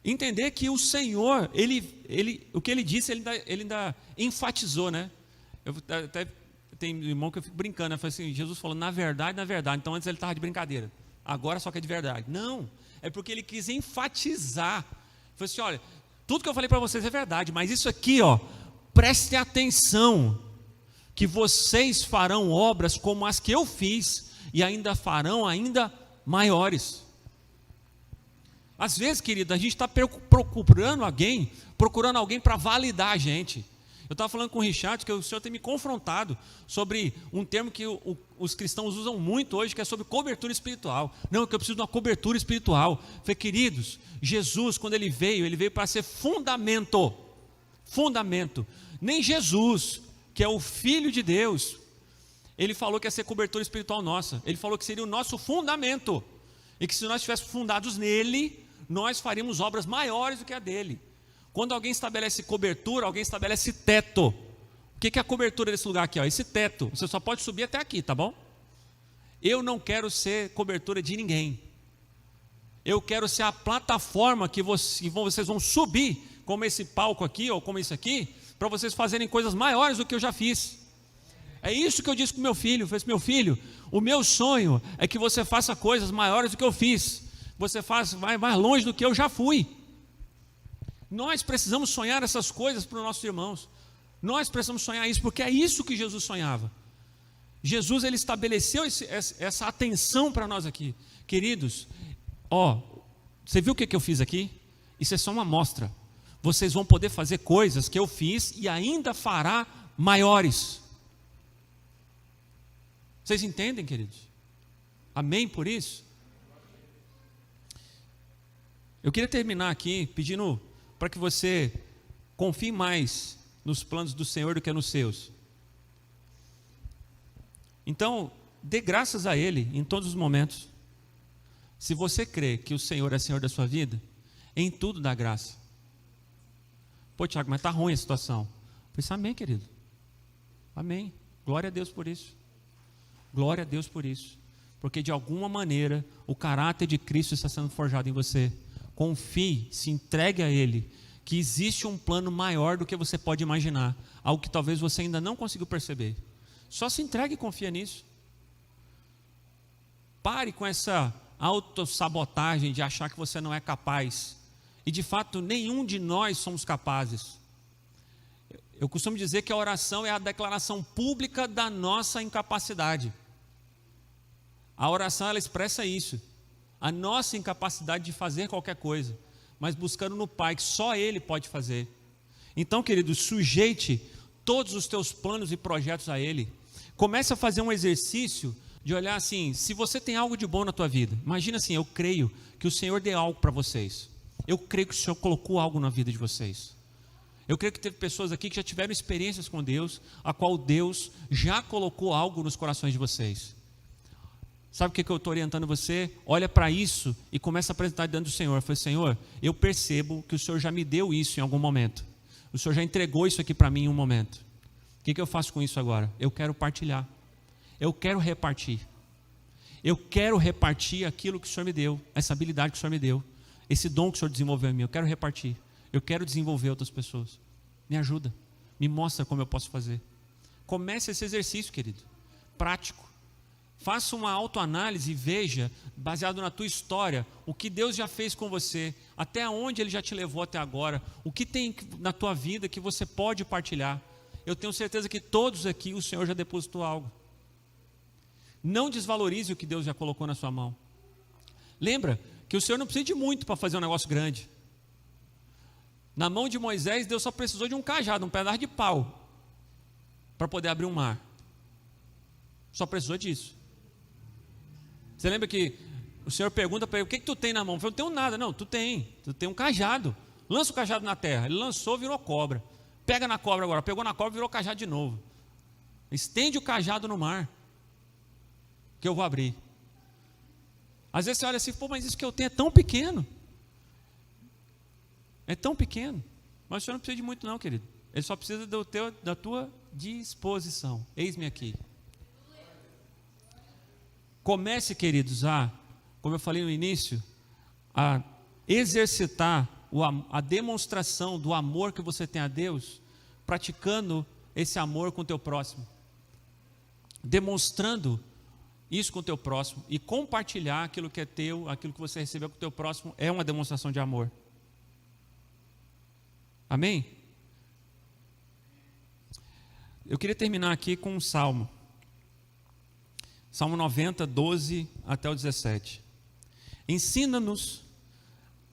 Entender que o Senhor, o que Ele disse, Ele ainda enfatizou, né? Até tem um irmão que eu fico brincando, eu falei assim, Jesus falou, na verdade, então antes Ele estava de brincadeira, agora só que é de verdade. Não, é porque Ele quis enfatizar. Ele falou assim, olha, tudo que eu falei para vocês é verdade, mas isso aqui, preste atenção, que vocês farão obras como as que eu fiz, e ainda farão ainda maiores. Às vezes, querido, a gente está procurando alguém para validar a gente. Eu estava falando com o Richard que o Senhor tem me confrontado sobre um termo que os cristãos usam muito hoje, que é sobre cobertura espiritual. Não, que eu preciso de uma cobertura espiritual. Falei, queridos, Jesus, quando ele veio para ser fundamento. Fundamento. Nem Jesus, que é o Filho de Deus, ele falou que ia ser cobertura espiritual nossa. Ele falou que seria o nosso fundamento. E que se nós estivéssemos fundados nele, nós faríamos obras maiores do que a dele. Quando alguém estabelece cobertura, alguém estabelece teto. O que é a cobertura desse lugar aqui? Ó? Esse teto, você só pode subir até aqui, tá bom? Eu não quero ser cobertura de ninguém. Eu quero ser a plataforma que vocês vão subir, como esse palco aqui, ou como esse aqui, para vocês fazerem coisas maiores do que eu já fiz. É isso que eu disse com meu filho. Eu falei, meu filho, o meu sonho é que você faça coisas maiores do que eu fiz. Você vai mais longe do que eu já fui. Nós precisamos sonhar essas coisas para os nossos irmãos. Nós precisamos sonhar isso, porque é isso que Jesus sonhava. Jesus, ele estabeleceu essa atenção para nós aqui. Queridos, você viu o que eu fiz aqui? Isso é só uma amostra. Vocês vão poder fazer coisas que eu fiz e ainda fará maiores. Vocês entendem, queridos? Amém por isso? Eu queria terminar aqui pedindo para que você confie mais nos planos do Senhor do que nos seus. Então, dê graças a Ele em todos os momentos. Se você crê que o Senhor é Senhor da sua vida, em tudo dá graça. Pô, Tiago, mas está ruim a situação. Eu pensei, amém, querido. Amém. Glória a Deus por isso. Glória a Deus por isso. Porque de alguma maneira o caráter de Cristo está sendo forjado em você. Confie, se entregue a Ele, que existe um plano maior do que você pode imaginar, algo que talvez você ainda não conseguiu perceber. Só se entregue e confia nisso. Pare com essa autossabotagem de achar que você não é capaz. E de fato, nenhum de nós somos capazes. Eu costumo dizer que a oração é a declaração pública da nossa incapacidade. A oração, ela expressa isso. A nossa incapacidade de fazer qualquer coisa, mas buscando no Pai, que só Ele pode fazer. Então, querido, sujeite todos os teus planos e projetos a Ele. Comece a fazer um exercício de olhar assim, se você tem algo de bom na tua vida, imagina assim, eu creio que o Senhor deu algo para vocês. Eu creio que o Senhor colocou algo na vida de vocês. Eu creio que teve pessoas aqui que já tiveram experiências com Deus, a qual Deus já colocou algo nos corações de vocês. Sabe o que eu estou orientando você? Olha para isso e começa a apresentar diante do Senhor. Eu falei, Senhor, eu percebo que o Senhor já me deu isso em algum momento. O Senhor já entregou isso aqui para mim em um momento. O que eu faço com isso agora? Eu quero partilhar. Eu quero repartir. Eu quero repartir aquilo que o Senhor me deu, essa habilidade que o Senhor me deu, esse dom que o Senhor desenvolveu em mim. Eu quero repartir. Eu quero desenvolver outras pessoas. Me ajuda. Me mostra como eu posso fazer. Comece esse exercício, querido. Prático. Faça uma autoanálise e veja, baseado na tua história, o que Deus já fez com você, até onde Ele já te levou até agora, o que tem na tua vida que você pode partilhar. Eu tenho certeza que todos aqui o Senhor já depositou algo. Não desvalorize o que Deus já colocou na sua mão. Lembra que o Senhor não precisa de muito para fazer um negócio grande. Na mão de Moisés, Deus só precisou de um cajado, um pedaço de pau, para poder abrir um mar. Só precisou disso. Você lembra que o Senhor pergunta para ele, o que tu tem na mão? Eu falei, não tenho nada. Não, tu tem um cajado. Lança o cajado na terra. Ele lançou, virou cobra. Pega na cobra agora. Pegou na cobra, virou cajado de novo. Estende o cajado no mar, que eu vou abrir. Às vezes você olha assim, pô, mas isso que eu tenho é tão pequeno. É tão pequeno. Mas o Senhor não precisa de muito não, querido. Ele só precisa da tua disposição. Eis-me aqui. Comece, queridos, como eu falei no início, a exercitar a demonstração do amor que você tem a Deus, praticando esse amor com o teu próximo. Demonstrando isso com o teu próximo e compartilhar aquilo que é teu, aquilo que você recebeu com o teu próximo, é uma demonstração de amor. Amém? Eu queria terminar aqui com um salmo. Salmo 90, 12 até o 17. Ensina-nos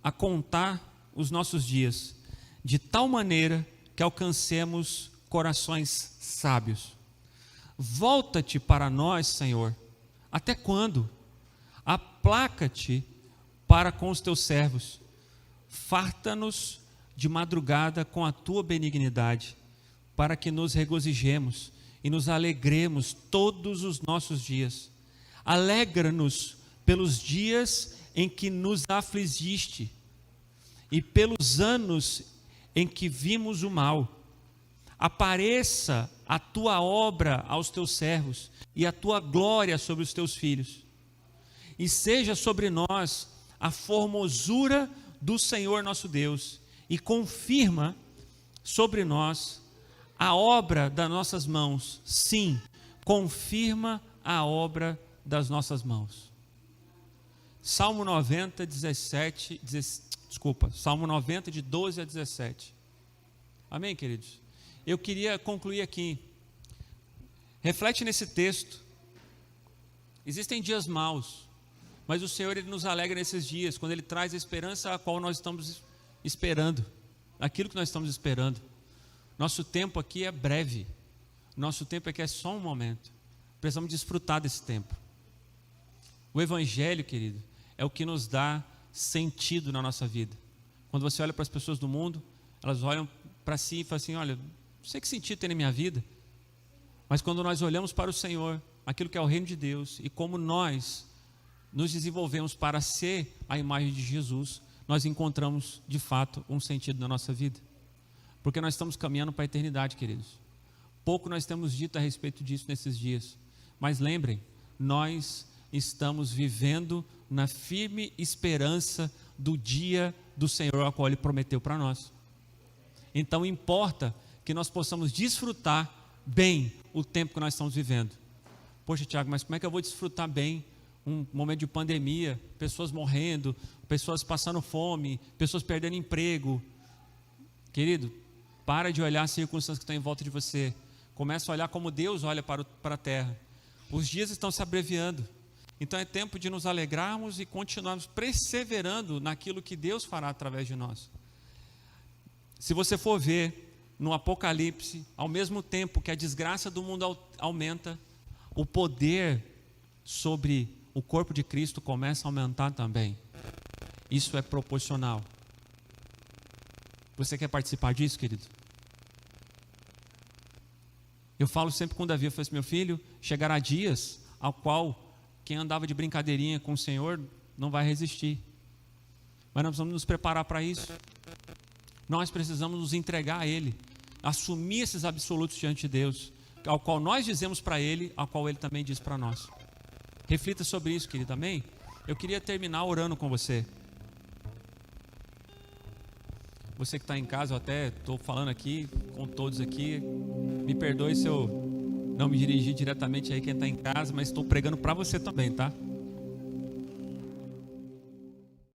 a contar os nossos dias de tal maneira que alcancemos corações sábios. Volta-te para nós, Senhor. Até quando? Aplaca-te para com os teus servos. Farta-nos de madrugada com a tua benignidade, para que nos regozijemos e nos alegremos todos os nossos dias. Alegra-nos pelos dias em que nos afligiste e pelos anos em que vimos o mal. Apareça a tua obra aos teus servos e a tua glória sobre os teus filhos. E seja sobre nós a formosura do Senhor nosso Deus, e confirma sobre nós a obra das nossas mãos. Sim, confirma a obra das nossas mãos. Salmo 90, Salmo 90, de 12 a 17. Amém, queridos? Eu queria concluir aqui. Reflete nesse texto. Existem dias maus, mas o Senhor, Ele nos alegra nesses dias, quando Ele traz a esperança a qual nós estamos esperando, aquilo que nós estamos esperando. Nosso tempo aqui é breve, nosso tempo aqui é só um momento, precisamos desfrutar desse tempo. O Evangelho, querido, é o que nos dá sentido na nossa vida. Quando você olha para as pessoas do mundo, elas olham para si e falam assim: olha, não sei que sentido tem na minha vida, mas quando nós olhamos para o Senhor, aquilo que é o reino de Deus, e como nós nos desenvolvemos para ser a imagem de Jesus, nós encontramos de fato um sentido na nossa vida, porque nós estamos caminhando para a eternidade, queridos. Pouco nós temos dito a respeito disso nesses dias, mas lembrem, nós estamos vivendo na firme esperança do dia do Senhor, ao qual Ele prometeu para nós. Então importa que nós possamos desfrutar bem o tempo que nós estamos vivendo. Poxa, Tiago, mas como é que eu vou desfrutar bem um momento de pandemia, pessoas morrendo, pessoas passando fome, pessoas perdendo emprego? Querido, para de olhar as circunstâncias que estão em volta de você. Começa a olhar como Deus olha para a terra. Os dias estão se abreviando. Então é tempo de nos alegrarmos e continuarmos perseverando naquilo que Deus fará através de nós. Se você for ver no Apocalipse, ao mesmo tempo que a desgraça do mundo aumenta, o poder sobre o corpo de Cristo começa a aumentar também. Isso é proporcional. Você quer participar disso, querido? Eu falo sempre com Davi, eu falo assim: meu filho, chegará dias ao qual quem andava de brincadeirinha com o Senhor não vai resistir. Mas nós precisamos nos preparar para isso. Nós precisamos nos entregar a Ele, assumir esses absolutos diante de Deus, ao qual nós dizemos para Ele, ao qual Ele também diz para nós. Reflita sobre isso, querido, amém? Eu queria terminar orando com você. Você que está em casa, eu até estou falando aqui com todos aqui, me perdoe se eu não me dirigi diretamente aí quem está em casa, mas estou pregando para você também, tá?